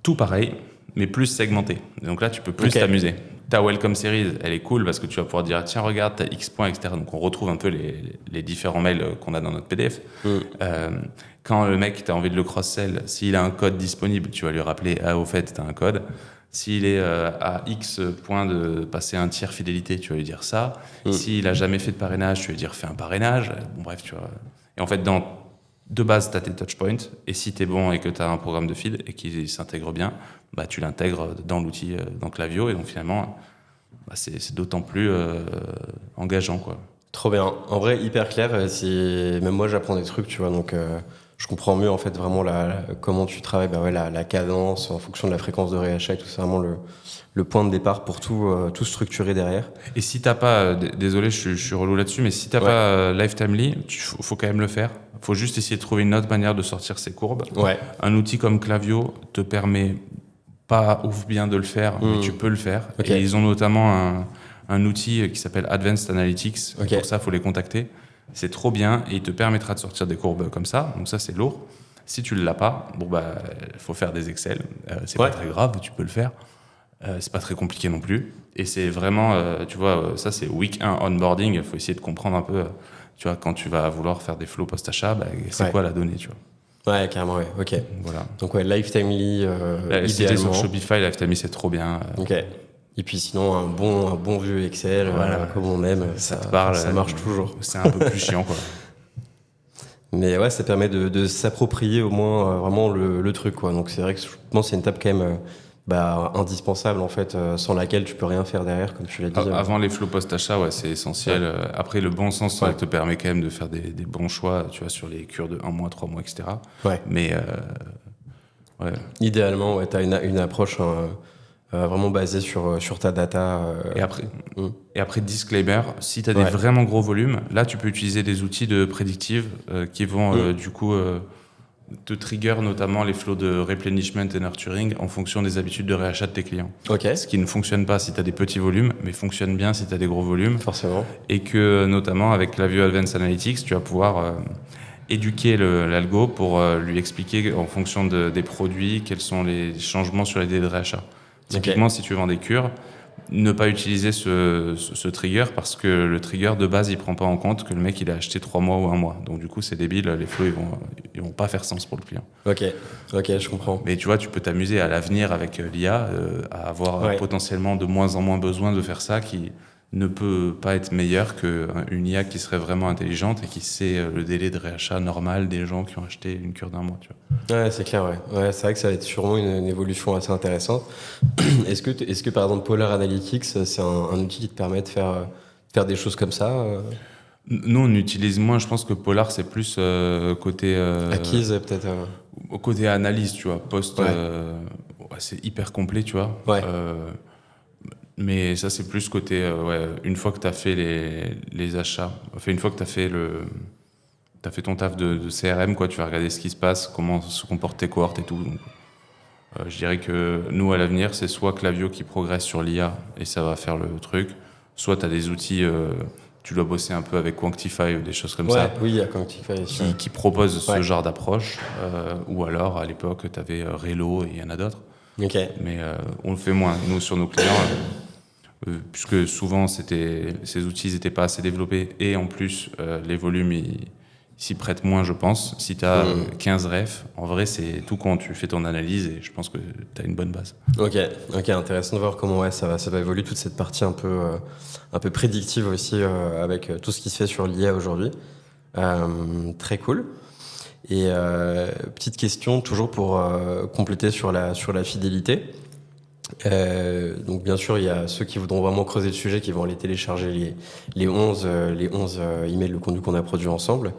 tout pareil, mais plus segmenté. Et donc là tu peux plus t'amuser. Ta Welcome Series, elle est cool parce que tu vas pouvoir dire tiens regarde, t'as X points, etc. Donc on retrouve un peu les différents mails qu'on a dans notre PDF. Quand le mec, tu as envie de le cross-sell, s'il a un code disponible, tu vas lui rappeler « Ah, au fait, tu as un code ». S'il est à X points de passer un tiers fidélité, tu vas lui dire ça. S'il a jamais fait de parrainage, tu vas lui dire « Fais un parrainage ». Bon, bref, tu vois. Et en fait, de base, tu as tes touchpoints. Et si tu es bon et que tu as un programme de feed et qu'il s'intègre bien, bah, tu l'intègres dans l'outil, dans Klaviyo. Et donc, finalement, bah, c'est d'autant plus engageant, quoi. Trop bien. En vrai, hyper clair. Même moi, j'apprends des trucs, tu vois. Donc, je comprends mieux, en fait, vraiment comment tu travailles, bah ouais, la cadence en fonction de la fréquence de réachat et tout. C'est vraiment le point de départ pour tout structurer derrière. Et si t'as pas, désolé, je suis relou là-dessus, mais si t'as pas Lifetimely, faut quand même le faire. Faut juste essayer de trouver une autre manière de sortir ces courbes. Ouais. Un outil comme Klaviyo te permet pas ouf bien de le faire, mais tu peux le faire. Okay. Et ils ont notamment un outil qui s'appelle Advanced Analytics. Okay. Pour ça, faut les contacter. C'est trop bien et il te permettra de sortir des courbes comme ça. Donc ça, c'est lourd. Si tu l'as pas, bon bah, faut faire des Excel. C'est pas très grave, tu peux le faire. C'est pas très compliqué non plus. Et c'est vraiment, tu vois, ça c'est week 1 onboarding. Il faut essayer de comprendre un peu, tu vois, quand tu vas vouloir faire des flows post-achat, bah, c'est quoi la donnée, tu vois. Ouais, carrément, ouais. Ok. Voilà. Donc, ouais, Lifetimely, Sur idéalement. Shopify, Lifetimely, c'est trop bien. Ok. Et puis sinon, un bon vieux Excel, voilà, comme on aime, ça te parle. Ça marche toujours. C'est un peu plus chiant, quoi. Mais ouais, ça permet de s'approprier au moins vraiment le truc, quoi. Donc c'est vrai que je pense que c'est une étape quand même indispensable, en fait, sans laquelle tu peux rien faire derrière, comme tu l'as dit. Avant les flows post-achat, ouais, c'est essentiel. Ouais. Après, le bon sens te permet quand même de faire des bons choix, tu vois, sur les cures de 1 mois, 3 mois, etc. Ouais. Mais ouais. Idéalement, ouais, tu as une approche vraiment basée sur ta data. Et après, disclaimer, si tu as des vraiment gros volumes, là, tu peux utiliser des outils de prédictive qui vont du coup te trigger notamment les flows de replenishment et nurturing en fonction des habitudes de réachat de tes clients. Okay. Ce qui ne fonctionne pas si tu as des petits volumes, mais fonctionne bien si tu as des gros volumes. Forcément. Et que notamment avec Klaviyo Advanced Analytics, tu vas pouvoir éduquer l'algo pour lui expliquer en fonction des produits quels sont les changements sur les délais de réachat. Typiquement, si tu vends des cures, ne pas utiliser ce trigger parce que le trigger de base il prend pas en compte que le mec il a acheté 3 mois ou 1 mois. Donc du coup c'est débile, les flows ils vont pas faire sens pour le client. Ok, je comprends. Mais tu vois, tu peux t'amuser à l'avenir avec l'IA à avoir potentiellement de moins en moins besoin de faire ça, qui ne peut pas être meilleur qu'une IA qui serait vraiment intelligente et qui sait le délai de réachat normal des gens qui ont acheté une cure d'un mois, tu vois. Ouais, c'est clair, ouais. C'est vrai que ça va être sûrement une évolution assez intéressante. Est-ce que par exemple Polar Analytics, c'est un outil qui te permet de faire des choses comme ça Nous, on utilise moins, je pense que Polar, c'est plus côté, acquises peut-être côté analyse, tu vois, Ouais. Ouais, c'est hyper complet, tu vois. Ouais. Mais ça, c'est plus côté, ouais, une fois que tu as fait les achats, enfin, une fois que tu as fait t'as fait ton taf de CRM, quoi, tu vas regarder ce qui se passe, comment se comportent tes cohortes et tout. Donc, je dirais que nous, à l'avenir, c'est soit Klaviyo qui progresse sur l'IA et ça va faire le truc, soit tu as des outils, tu dois bosser un peu avec Quantify ou des choses comme Ouais, ça, oui, il y a Quantify. qui proposent ce Ouais. genre d'approche. Ou alors, à l'époque, tu avais Relo et il y en a d'autres. Ok. Mais on le fait moins. Nous, sur nos clients, puisque souvent, ces outils n'étaient pas assez développés et en plus, les volumes, ils s'y prêtent moins, je pense. Si tu as 15 refs, en vrai, c'est tout quand tu fais ton analyse et je pense que tu as une bonne base. Ok, intéressant de voir comment ouais, ça va évoluer toute cette partie un peu prédictive aussi avec tout ce qui se fait sur l'IA aujourd'hui. Très cool. Et petite question, toujours pour compléter sur la fidélité. Donc bien sûr, il y a ceux qui voudront vraiment creuser le sujet, qui vont aller télécharger les 11 emails de contenu qu'on a produits ensemble.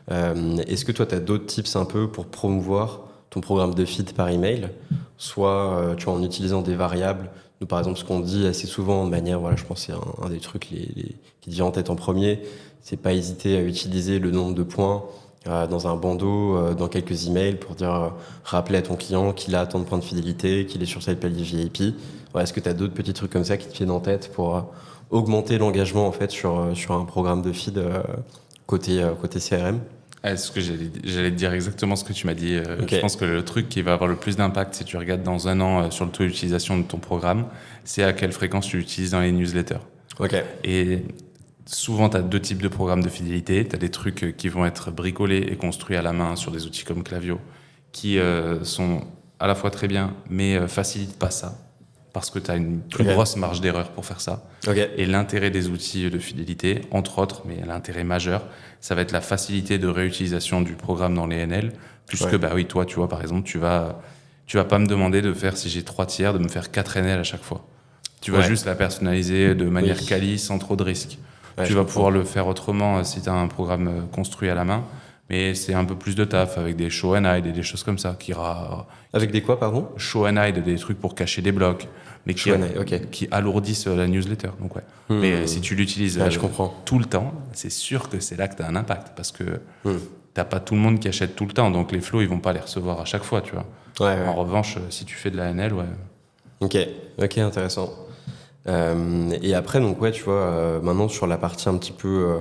Est-ce que toi, tu as d'autres tips un peu pour promouvoir ton programme de feed par email, soit tu vois, en utilisant des variables. Nous, par exemple, ce qu'on dit assez souvent de manière, voilà, je pense que c'est un des trucs qui te vient en tête en premier, c'est pas hésiter à utiliser le nombre de points dans un bandeau, dans quelques emails pour dire, rappeler à ton client qu'il a tant de points de fidélité, qu'il est sur tel palier VIP. Ouais, est-ce que tu as d'autres petits trucs comme ça qui te viennent en tête pour augmenter l'engagement en fait sur un programme de feed côté CRM? Est-ce que j'allais te dire exactement ce que tu m'as dit. Ok. Je pense que le truc qui va avoir le plus d'impact si tu regardes dans un an sur le taux d'utilisation de ton programme, c'est à quelle fréquence tu l'utilises dans les newsletters. Ok. Et souvent, tu as deux types de programmes de fidélité. Tu as des trucs qui vont être bricolés et construits à la main sur des outils comme Klaviyo, qui sont à la fois très bien, mais facilitent pas ça, parce que tu as une plus Ok. grosse marge d'erreur pour faire ça. Ok. Et l'intérêt des outils de fidélité, entre autres, mais l'intérêt majeur, ça va être la facilité de réutilisation du programme dans les NL, puisque, Ouais. bah oui, toi, tu vois, par exemple, tu vas pas me demander de faire, si j'ai 3 tiers, de me faire 4 NL à chaque fois. Tu vas Ouais. juste la personnaliser de manière Oui. quali, sans trop de risques. Ouais, Tu je vas comprends. pouvoir le faire autrement si tu as un programme construit à la main, mais c'est un peu plus de taf avec des show and hide et des choses comme ça Avec des quoi, pardon? show and hide, des trucs pour cacher des blocs, mais Show and hide, ok. qui alourdissent la newsletter. Donc ouais. Mais si tu l'utilises Ouais, je comprends. tout le temps, c'est sûr que c'est là que tu as un impact, parce que Hmm. t'as pas tout le monde qui achète tout le temps, donc les flows, ils vont pas les recevoir à chaque fois, tu vois. Ouais, ouais. En revanche, si tu fais de la NL, ouais. Ok, intéressant. Et après, donc ouais, tu vois, maintenant sur la partie un petit peu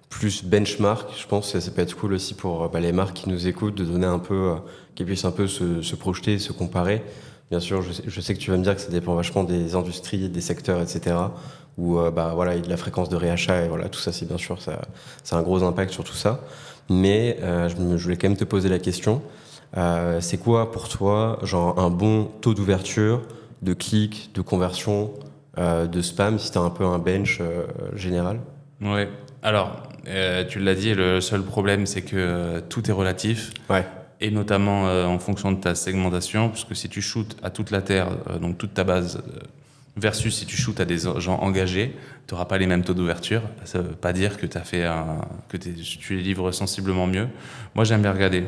plus benchmark, je pense que ça peut être cool aussi pour les marques qui nous écoutent de donner un peu, qu'ils puissent un peu se projeter, se comparer. Bien sûr, je sais que tu vas me dire que ça dépend vachement des industries, des secteurs, etc. Où bah voilà, il y a de la fréquence de réachat et voilà, tout ça, c'est bien sûr, ça a un gros impact sur tout ça. Mais je voulais quand même te poser la question. C'est quoi pour toi, genre un bon taux d'ouverture, de clics, de conversion, de spam, si tu as un peu un bench général? Ouais. Alors, tu l'as dit, le seul problème, c'est que tout est relatif. Ouais, Et notamment en fonction de ta segmentation, puisque si tu shootes à toute la Terre, donc toute ta base, versus si tu shootes à des gens engagés, tu n'auras pas les mêmes taux d'ouverture. Ça ne veut pas dire que, tu les livres sensiblement mieux. Moi, j'aime bien regarder.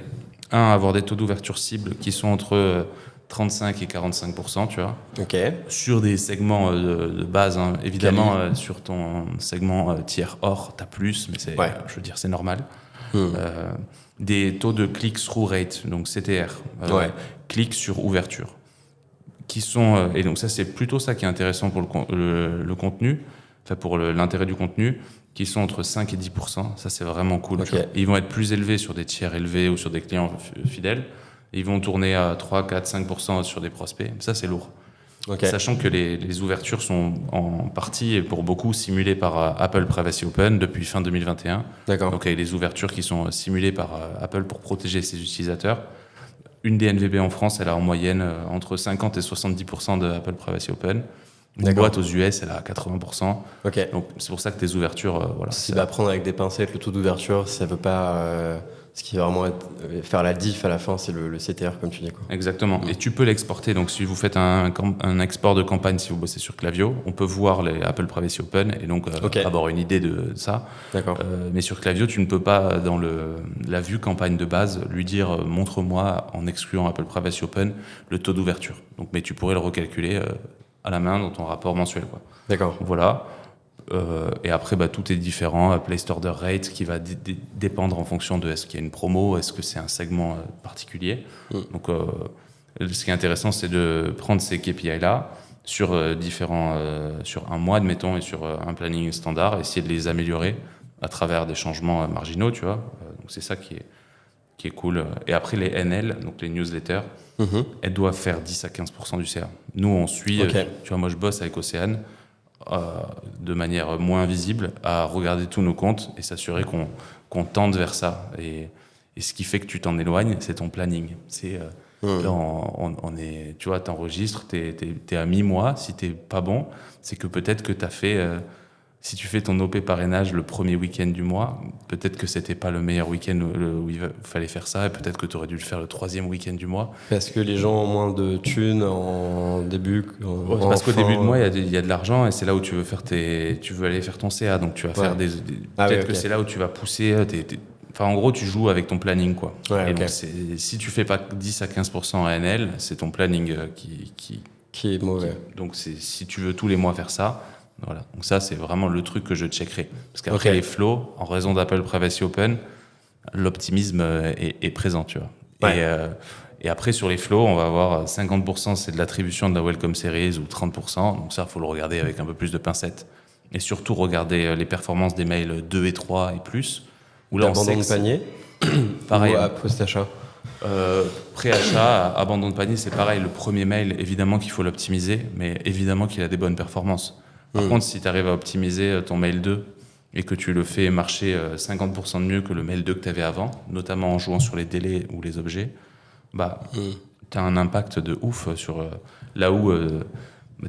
Avoir des taux d'ouverture cibles qui sont entre 35 et 45%, tu vois, ok. sur des segments de base. Hein. Évidemment, Quali. sur ton segment tiers or, tu as plus, mais Ouais. je veux dire, c'est normal. Hmm. Des taux de click-through rate, donc CTR, Ouais. clic sur ouverture, qui sont et donc ça c'est plutôt ça qui est intéressant pour le contenu, enfin pour l'intérêt du contenu, qui sont entre 5 et 10%. Ça c'est vraiment cool. Ok. Tu vois. Et ils vont être plus élevés sur des tiers élevés ou sur des clients fidèles. Et ils vont tourner à 3, 4, 5% sur des prospects. Ça c'est lourd. Ok. Sachant que les ouvertures sont en partie et pour beaucoup simulées par Apple Privacy Open depuis fin 2021. D'accord. Donc avec des ouvertures qui sont simulées par Apple pour protéger ses utilisateurs. Une DNVB en France, elle a en moyenne entre 50 et 70% de Apple Privacy Open. Une D'accord. boîte aux US, elle a 80%. Ok. Donc c'est pour ça que tes ouvertures, voilà. C'est à prendre avec des pincettes le taux d'ouverture, ça veut pas. Ce qui va vraiment faire la diff à la fin, c'est le CTR, comme tu dis, quoi. Exactement. Et tu peux l'exporter. Donc, si vous faites un export de campagne, si vous bossez sur Klaviyo, on peut voir les Apple Privacy Open et donc avoir une idée de ça. D'accord. Mais sur Klaviyo, tu ne peux pas, dans la vue campagne de base, lui dire montre-moi, en excluant Apple Privacy Open, le taux d'ouverture. Donc, mais tu pourrais le recalculer à la main dans ton rapport mensuel, quoi. D'accord. Voilà. Et après, tout est différent. Placed order rate qui va dépendre en fonction de est-ce qu'il y a une promo, est-ce que c'est un segment particulier. Donc, ce qui est intéressant, c'est de prendre ces KPI-là sur sur un mois, admettons, et sur un planning standard, essayer de les améliorer à travers des changements marginaux, tu vois. Donc, c'est ça qui est cool. Et après, les NL, donc les newsletters, elles doivent faire 10 à 15% du CA. Nous, on suit, tu vois, moi, je bosse avec Océane, de manière moins visible, à regarder tous nos comptes et s'assurer qu'on tende vers ça. Et ce qui fait que tu t'en éloignes, c'est ton planning. C'est là, on est, tu vois, t'enregistres, t'es à mi-mois. Si t'es pas bon, c'est que peut-être que t'as fait, si tu fais ton OP parrainage le premier week-end du mois, peut-être que c'était pas le meilleur week-end où il fallait faire ça, et peut-être que tu aurais dû le faire le troisième week-end du mois. Parce que les gens ont moins de thunes en début. Parce qu'au début de mois, il y a de l'argent, et c'est là où tu veux aller faire ton CA. Donc tu vas faire peut-être que c'est là où tu vas pousser. Enfin, en gros, tu joues avec ton planning, quoi. Ouais, et donc, si tu fais pas 10 à 15% en ANL, c'est ton planning qui est mauvais. Donc si tu veux tous les mois faire ça. Voilà. Donc ça, c'est vraiment le truc que je checkerai. Parce qu'après les flows, en raison d'Apple Privacy Open, l'optimisme est présent, tu vois. Ouais. Et après, sur les flows, on va avoir 50%, c'est de l'attribution de la Welcome Series, ou 30%. Donc ça, il faut le regarder avec un peu plus de pincettes. Et surtout, regarder les performances des mails 2 et 3 et plus. Où là, abandon de panier. Pareil. Ou post-achat. Pré-achat, abandon de panier, c'est pareil. Le premier mail, évidemment qu'il faut l'optimiser, mais évidemment qu'il a des bonnes performances. Par contre, si tu arrives à optimiser ton mail 2 et que tu le fais marcher 50% de mieux que le mail 2 que tu avais avant, notamment en jouant sur les délais ou les objets, tu as un impact de ouf sur là où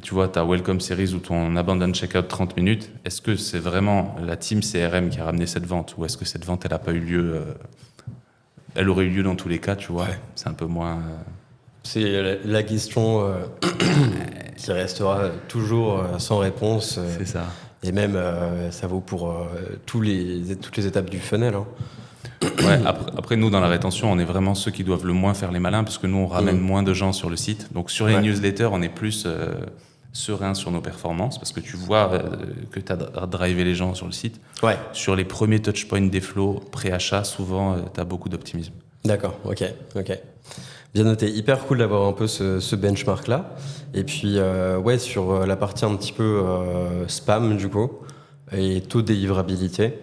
tu vois, ta Welcome Series ou ton Abandon Checkout 30 minutes. Est-ce que c'est vraiment la team CRM qui a ramené cette vente, ou est-ce que cette vente, elle n'a pas eu lieu elle aurait eu lieu dans tous les cas, tu vois. Ouais. C'est un peu moins... C'est la question qui restera toujours sans réponse. C'est ça. Et même, ça vaut pour toutes les étapes du funnel. Hein. Ouais, après, nous, dans la rétention, on est vraiment ceux qui doivent le moins faire les malins, parce que nous, on ramène moins de gens sur le site. Donc, sur les newsletters, on est plus serein sur nos performances, parce que tu vois que tu as drivé les gens sur le site. Ouais. Sur les premiers touchpoints des flows, pré-achat, souvent, tu as beaucoup d'optimisme. D'accord, ok. Bien noté, hyper cool d'avoir un peu ce benchmark-là. Et puis, sur la partie un petit peu spam, du coup, et taux de délivrabilité,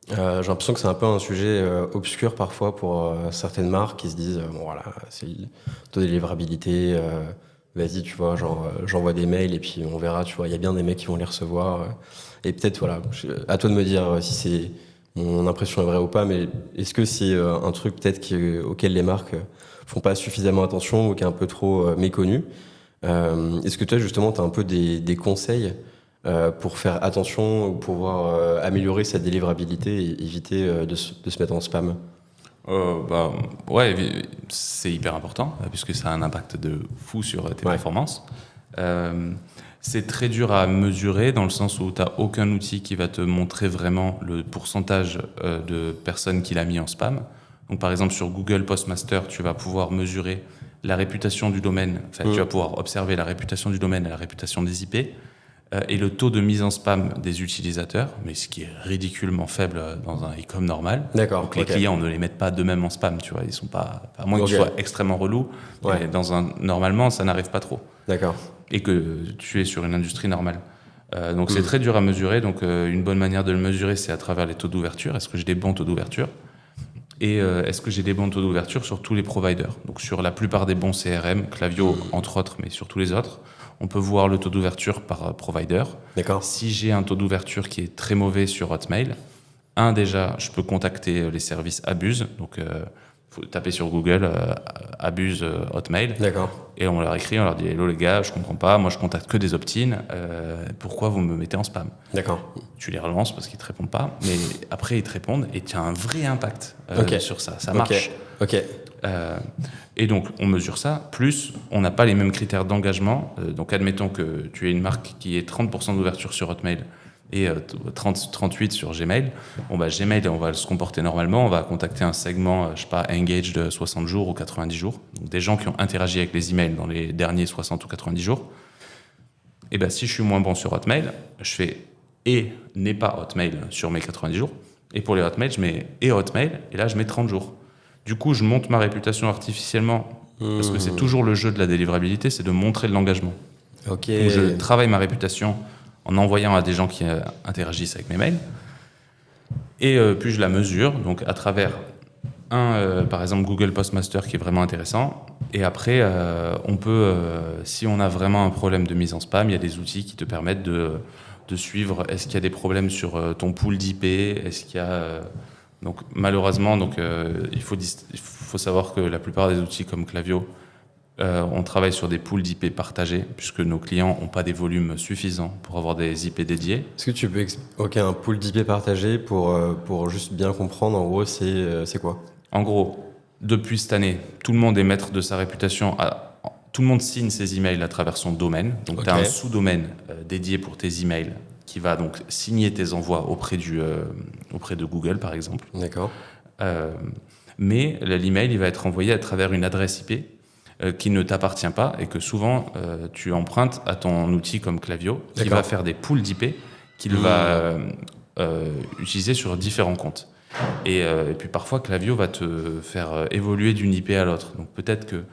j'ai l'impression que c'est un peu un sujet obscur parfois pour certaines marques qui se disent, c'est le taux de délivrabilité, vas-y, tu vois, j'envoie des mails et puis on verra, tu vois, il y a bien des mecs qui vont les recevoir. Et peut-être, à toi de me dire si c'est mon impression est vraie ou pas, mais est-ce que c'est un truc peut-être auquel les marques font pas suffisamment attention ou qui est un peu trop méconnu. Est-ce que toi, justement, tu as un peu des conseils pour faire attention ou pouvoir améliorer sa délivrabilité et éviter de se mettre en spam? C'est hyper important puisque ça a un impact de fou sur tes performances. C'est très dur à mesurer dans le sens où tu n'as aucun outil qui va te montrer vraiment le pourcentage de personnes qu'il a mis en spam. Donc, par exemple, sur Google Postmaster, tu vas pouvoir mesurer la réputation du domaine. Enfin, tu vas pouvoir observer la réputation du domaine et la réputation des IP et le taux de mise en spam des utilisateurs, mais ce qui est ridiculement faible dans un e-com normal. D'accord. Donc, les clients, ne les mettent pas d'eux-mêmes en spam, tu vois. Ils sont pas, à moins qu'ils soient extrêmement relous. Mais normalement, ça n'arrive pas trop. D'accord. Et que tu es sur une industrie normale. Donc, c'est très dur à mesurer. Donc, une bonne manière de le mesurer, c'est à travers les taux d'ouverture. Est-ce que j'ai des bons taux d'ouverture ? Et est-ce que j'ai des bons taux d'ouverture sur tous les providers? Donc sur la plupart des bons CRM, Klaviyo entre autres, mais sur tous les autres, on peut voir le taux d'ouverture par provider. D'accord. Si j'ai un taux d'ouverture qui est très mauvais sur Hotmail, déjà, je peux contacter les services Abuse. Donc faut taper sur Google abuse Hotmail. D'accord. Et on leur écrit, on leur dit hello les gars, je comprends pas, moi je contacte que des opt-in, pourquoi vous me mettez en spam? D'accord. Tu les relances parce qu'ils te répondent pas, mais après ils te répondent et tu as un vrai impact sur ça. Ça Ok. marche. Ok. Et donc, on mesure ça. Plus, on n'a pas les mêmes critères d'engagement. Donc, admettons que tu aies une marque qui ait 30% d'ouverture sur Hotmail et 38 sur Gmail. Bon, bah, Gmail, on va se comporter normalement. On va contacter un segment, je sais pas, engage de 60 jours ou 90 jours. Donc, des gens qui ont interagi avec les emails dans les derniers 60 ou 90 jours. Et ben, si je suis moins bon sur Hotmail, je fais et n'est pas Hotmail sur mes 90 jours. Et pour les Hotmail, je mets et Hotmail. Et là, je mets 30 jours. Du coup, je monte ma réputation artificiellement parce que c'est toujours le jeu de la délivrabilité, c'est de montrer de l'engagement. Ok. Donc, je travaille ma réputation en envoyant à des gens qui interagissent avec mes mails. Et puis, je la mesure donc à travers par exemple, Google Postmaster qui est vraiment intéressant. Et après, on peut, si on a vraiment un problème de mise en spam, il y a des outils qui te permettent de suivre est-ce qu'il y a des problèmes sur ton pool d'IP, est-ce qu'il y a... Donc malheureusement, il faut savoir que la plupart des outils comme Klaviyo, on travaille sur des pools d'IP partagés, puisque nos clients n'ont pas des volumes suffisants pour avoir des IP dédiés. Est-ce que tu peux un pool d'IP partagé pour juste bien comprendre, en gros, c'est quoi? En gros, depuis cette année, tout le monde est maître de sa réputation. Tout le monde signe ses emails à travers son domaine. Donc, tu as un sous-domaine dédié pour tes emails qui va donc signer tes envois auprès de Google, par exemple. D'accord. Mais l'email, il va être envoyé à travers une adresse IP qui ne t'appartient pas et que souvent, tu empruntes à ton outil comme Klaviyo, qui va faire des pools d'IP qu'il va utiliser sur différents comptes. Et puis parfois, Klaviyo va te faire évoluer d'une IP à l'autre. Donc peut-être que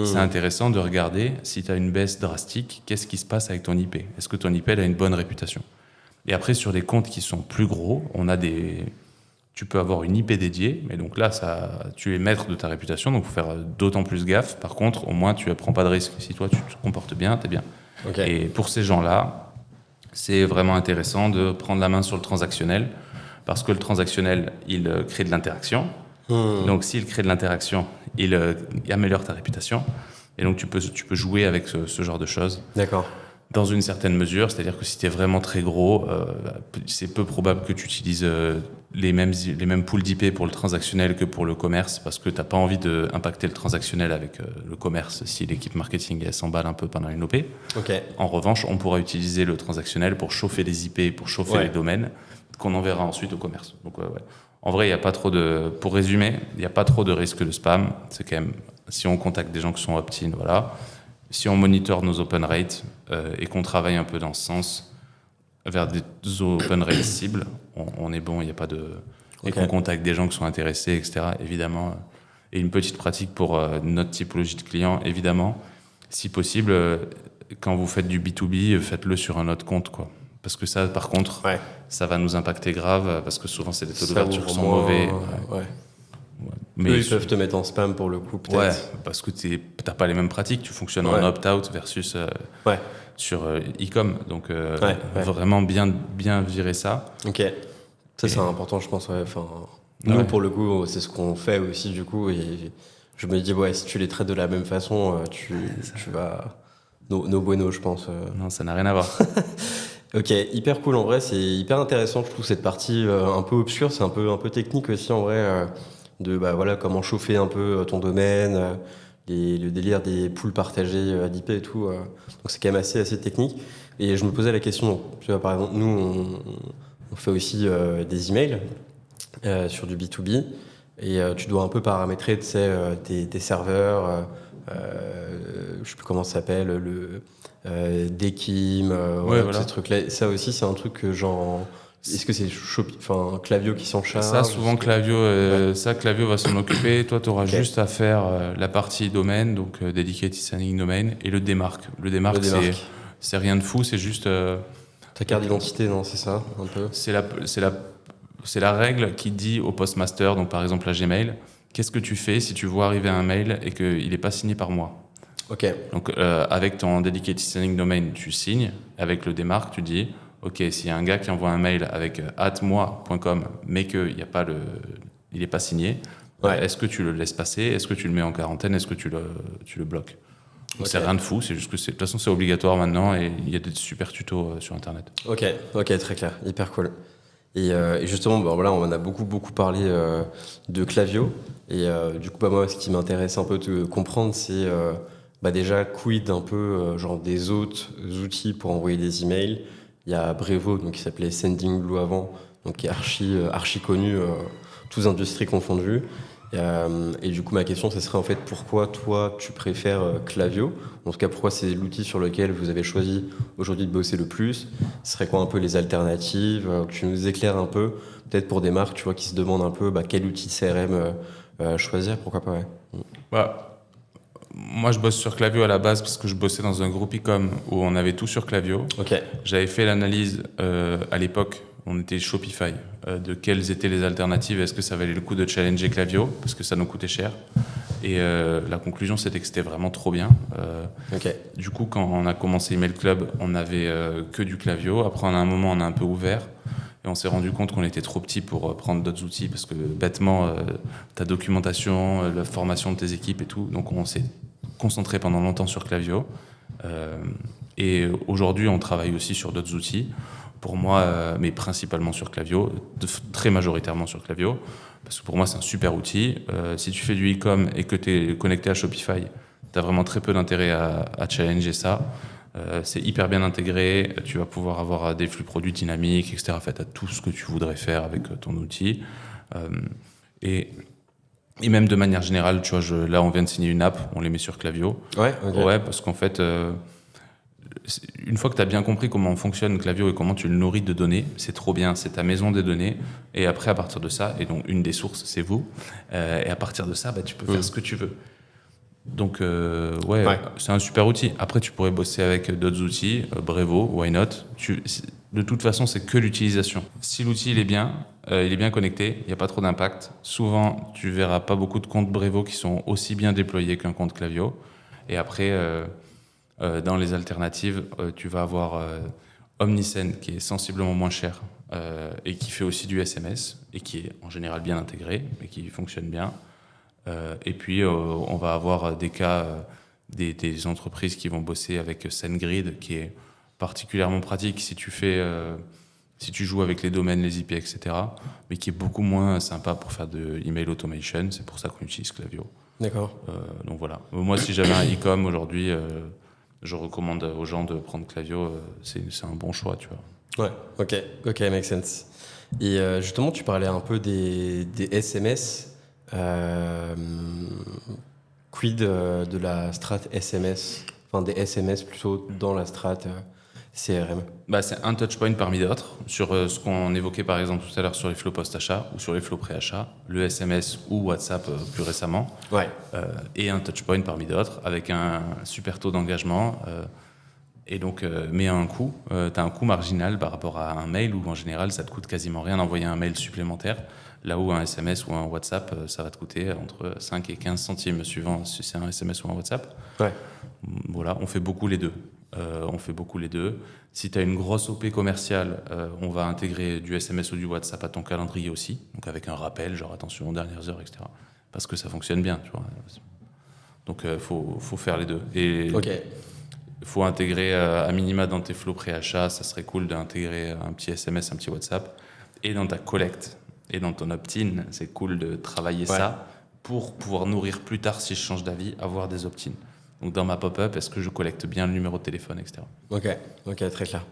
c'est intéressant de regarder si tu as une baisse drastique, qu'est-ce qui se passe avec ton IP? Est-ce que ton IP elle a une bonne réputation? Et après, sur des comptes qui sont plus gros, tu peux avoir une IP dédiée, mais donc là, tu es maître de ta réputation, donc il faut faire d'autant plus gaffe. Par contre, au moins, tu ne prends pas de risque. Si toi, tu te comportes bien, tu es bien. Okay. Et pour ces gens-là, c'est vraiment intéressant de prendre la main sur le transactionnel, parce que le transactionnel, il crée de l'interaction. Donc, s'il crée de l'interaction, il améliore ta réputation. Et donc, tu peux jouer avec ce genre de choses. D'accord. Dans une certaine mesure, c'est-à-dire que si tu es vraiment très gros, c'est peu probable que tu utilises les mêmes pools d'IP pour le transactionnel que pour le commerce, parce que tu n'as pas envie d'impacter le transactionnel avec le commerce si l'équipe marketing elle s'emballe un peu pendant une OP. Okay. En revanche, on pourra utiliser le transactionnel pour chauffer les IP, pour chauffer les domaines, qu'on enverra ensuite au commerce. Donc, en vrai, il y a pas trop pour résumer, il n'y a pas trop de risque de spam. C'est quand même, si on contacte des gens qui sont opt-in, voilà. Si on monitore nos open rates et qu'on travaille un peu dans ce sens vers des open rates cibles, on est bon, il n'y a pas de... Et qu'on contacte des gens qui sont intéressés, etc., évidemment. Et une petite pratique pour notre typologie de clients, évidemment, si possible, quand vous faites du B2B, faites-le sur un autre compte, quoi. Parce que ça, par contre, ça va nous impacter grave, parce que souvent, c'est des taux d'ouverture qui sont mauvais. Mais eux, ils peuvent te mettre en spam pour le coup, peut-être. Ouais, parce que t'as pas les mêmes pratiques. Tu fonctionnes en opt-out versus sur e-com. Donc, vraiment bien virer ça. Ok. Ça, c'est important, je pense. Enfin, nous, pour le coup, c'est ce qu'on fait aussi, du coup. Et je me dis, si tu les traites de la même façon, tu vas... No bueno, je pense. Non, ça n'a rien à voir. Ok, hyper cool. En vrai, c'est hyper intéressant, je trouve, cette partie un peu obscure. C'est un peu technique aussi, en vrai. Comment chauffer un peu ton domaine, le délire des pools partagés d'IP et tout. Donc c'est quand même assez technique. Et je me posais la question, donc, tu vois, par exemple, nous, on fait aussi des emails sur du B2B. Et tu dois un peu paramétrer, tu sais, tes serveurs, je sais plus comment ça s'appelle, le Dekim, ces trucs-là. Ça aussi, c'est un truc que Est-ce que c'est Klaviyo qui s'en charge? Ça, souvent, Klaviyo va s'en occuper. Toi, tu auras juste à faire la partie domaine, donc Dedicated Signing Domain, et le démarque. Le démarque. C'est rien de fou, c'est juste... ta carte d'identité, non, c'est ça, un peu? C'est la règle qui dit au postmaster, donc par exemple à Gmail, qu'est-ce que tu fais si tu vois arriver un mail et qu'il n'est pas signé par moi? Ok. Donc, avec ton Dedicated Signing Domain, tu signes. Avec le démarque, tu dis... Ok, s'il y a un gars qui envoie un mail avec @moi.com, mais qu'il n'y a pas il n'est pas signé, Ouais. Est-ce que tu le laisses passer? Est-ce que tu le mets en quarantaine? Est-ce que tu le bloques? Donc c'est rien de fou, c'est juste que de toute façon c'est obligatoire maintenant et il y a des super tutos sur internet. Ok, très clair, hyper cool. Et justement, bon, voilà, on en a beaucoup parlé de Klaviyo. Et du coup, moi, ce qui m'intéresse un peu de comprendre, c'est déjà quid un peu genre des autres outils pour envoyer des emails. Il y a Brevo, donc qui s'appelait Sendingblue avant, donc qui est archi connu, tous industries confondues. Et du coup, ma question, ce serait en fait pourquoi toi, tu préfères Klaviyo? En tout cas, pourquoi c'est l'outil sur lequel vous avez choisi aujourd'hui de bosser le plus? Ce serait quoi un peu les alternatives? Que tu nous éclaires un peu, peut-être pour des marques, tu vois, qui se demandent un peu quel outil CRM choisir, pourquoi pas, ouais. Bah, moi je bosse sur Klaviyo à la base parce que je bossais dans un groupe e-com où on avait tout sur Klaviyo. Ok. J'avais fait l'analyse à l'époque, on était Shopify, de quelles étaient les alternatives, est-ce que ça valait le coup de challenger Klaviyo parce que ça nous coûtait cher. Et la conclusion, c'était que c'était vraiment trop bien. Ok. Du coup, quand on a commencé Email Club, on n'avait que du Klaviyo. Après, à un moment, on a un peu ouvert. Et on s'est rendu compte qu'on était trop petit pour prendre d'autres outils parce que bêtement, ta documentation, la formation de tes équipes et tout. Donc, on s'est concentré pendant longtemps sur Klaviyo. Et aujourd'hui, on travaille aussi sur d'autres outils. Pour moi, mais principalement sur Klaviyo, très majoritairement sur Klaviyo. Parce que pour moi, c'est un super outil. Si tu fais du e-com et que tu es connecté à Shopify, tu as vraiment très peu d'intérêt à challenger ça. C'est hyper bien intégré. Tu vas pouvoir avoir des flux produits dynamiques, etc. Tu as tout ce que tu voudrais faire avec ton outil. Et même de manière générale, tu vois, là, on vient de signer une app, on les met sur Klaviyo. Ouais, ok. Ouais, parce qu'en fait, une fois que tu as bien compris comment fonctionne Klaviyo et comment tu le nourris de données, c'est trop bien, c'est ta maison des données. Et après, à partir de ça, et donc une des sources, c'est vous. Et à partir de ça, tu peux faire ce que tu veux. Donc, ouais, c'est un super outil. Après, tu pourrais bosser avec d'autres outils, Brevo, why not. De toute façon, c'est que l'utilisation. Si l'outil il est bien connecté, il n'y a pas trop d'impact. Souvent, tu verras pas beaucoup de comptes Brevo qui sont aussi bien déployés qu'un compte Klaviyo. Et après, dans les alternatives, tu vas avoir Omnisend qui est sensiblement moins cher et qui fait aussi du SMS et qui est en général bien intégré et qui fonctionne bien. Et puis, on va avoir des cas, des entreprises qui vont bosser avec SendGrid, qui est particulièrement pratique si tu joues avec les domaines, les IP, etc., mais qui est beaucoup moins sympa pour faire de email automation. C'est pour ça qu'on utilise Klaviyo. D'accord. Donc voilà. Moi, si j'avais un e-com aujourd'hui, je recommande aux gens de prendre Klaviyo. C'est un bon choix, tu vois. Ouais, ok, make sense. Et justement, tu parlais un peu des SMS. Quid de la strat SMS, enfin des SMS plutôt dans la strat CRM? C'est un touchpoint parmi d'autres sur ce qu'on évoquait par exemple tout à l'heure sur les flows post-achat ou sur les flows pré-achat, le SMS ou WhatsApp plus récemment. Ouais. Et un touchpoint parmi d'autres avec un super taux d'engagement. Et donc, mais à un coût, tu as un coût marginal par rapport à un mail où en général ça te coûte quasiment rien d'envoyer un mail supplémentaire. Là où un SMS ou un WhatsApp, ça va te coûter entre 5 et 15 centimes suivant si c'est un SMS ou un WhatsApp. Ouais. Voilà, on fait beaucoup les deux. Si tu as une grosse OP commerciale, on va intégrer du SMS ou du WhatsApp à ton calendrier aussi, donc avec un rappel, genre attention aux dernières heures, etc. Parce que ça fonctionne bien, tu vois. Donc faut faire les deux. Et il faut intégrer à minima dans tes flows pré-achat, ça serait cool d'intégrer un petit SMS, un petit WhatsApp. Et dans ta collecte et dans ton opt-in, c'est cool de travailler ça pour pouvoir nourrir plus tard, si je change d'avis, avoir des opt-in. Donc dans ma pop-up, est-ce que je collecte bien le numéro de téléphone, etc. Ok, très clair.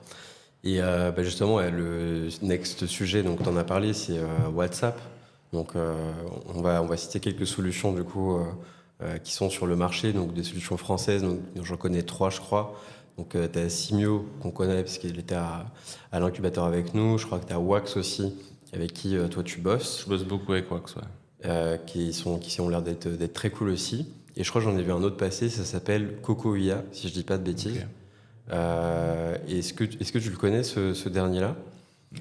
Et justement, le next sujet, donc tu en as parlé, c'est WhatsApp. Donc on va citer quelques solutions du coup qui sont sur le marché, donc des solutions françaises, donc j'en connais 3 je crois. Donc tu as Simio qu'on connaît parce qu'il était à l'incubateur avec nous, je crois que tu as Wax aussi avec qui toi tu bosses. Je bosse beaucoup avec Wax, ouais. Qui ont l'air d'être très cool aussi. Et je crois que j'en ai vu un autre passer, ça s'appelle CocoIA, si je dis pas de bêtises. Okay. Est-ce que tu le connais, ce dernier-là?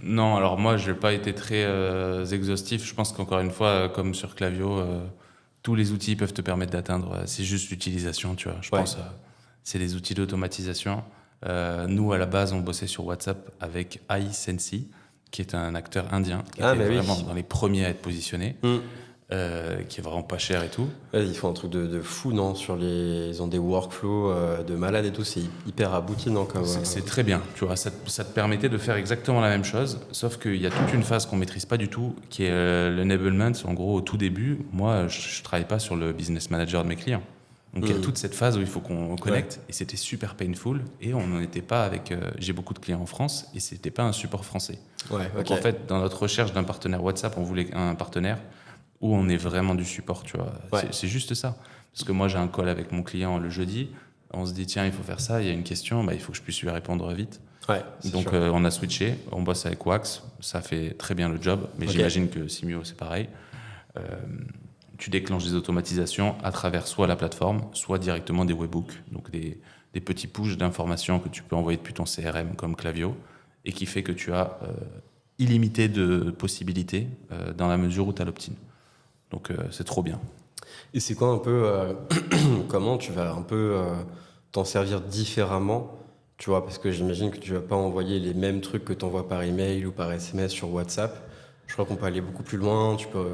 Non, alors moi, je n'ai pas été très exhaustif. Je pense qu'encore une fois, comme sur Klaviyo, tous les outils peuvent te permettre d'atteindre. C'est juste l'utilisation, tu vois. Je pense c'est des outils d'automatisation. Nous, à la base, on bossait sur WhatsApp avec iSensi, qui est un acteur indien, qui était vraiment dans les premiers à être positionné. qui est vraiment pas cher et tout. Ouais, ils font un truc de fou, non? Ils ont des workflows de malades et tout. C'est hyper abouti, non? C'est très bien, tu vois, ça te permettait de faire exactement la même chose, sauf qu'il y a toute une phase qu'on maîtrise pas du tout, qui est l'enablement. En gros, au tout début, moi, je travaille pas sur le business manager de mes clients. Donc il y a toute cette phase où il faut qu'on connecte, et c'était super painful, et on n'en était pas avec... j'ai beaucoup de clients en France, et c'était pas un support français. Ouais, Donc en fait, dans notre recherche d'un partenaire WhatsApp, on voulait un partenaire où on est vraiment du support, tu vois. Ouais. C'est juste ça. Parce que moi, j'ai un call avec mon client le jeudi, on se dit, tiens, il faut faire ça, il y a une question, il faut que je puisse lui répondre vite. Ouais, Donc on a switché, on bosse avec Wax, ça fait très bien le job, mais j'imagine que Simio, c'est pareil. Tu déclenches des automatisations à travers soit la plateforme, soit directement des webhooks, donc des petits pushs d'informations que tu peux envoyer depuis ton CRM comme Klaviyo, et qui fait que tu as illimité de possibilités dans la mesure où tu as l'opt-in. Donc c'est trop bien. Et c'est quoi un peu... comment tu vas un peu t'en servir différemment, tu vois? Parce que j'imagine que tu vas pas envoyer les mêmes trucs que tu envoies par email ou par SMS sur WhatsApp. Je crois qu'on peut aller beaucoup plus loin, tu peux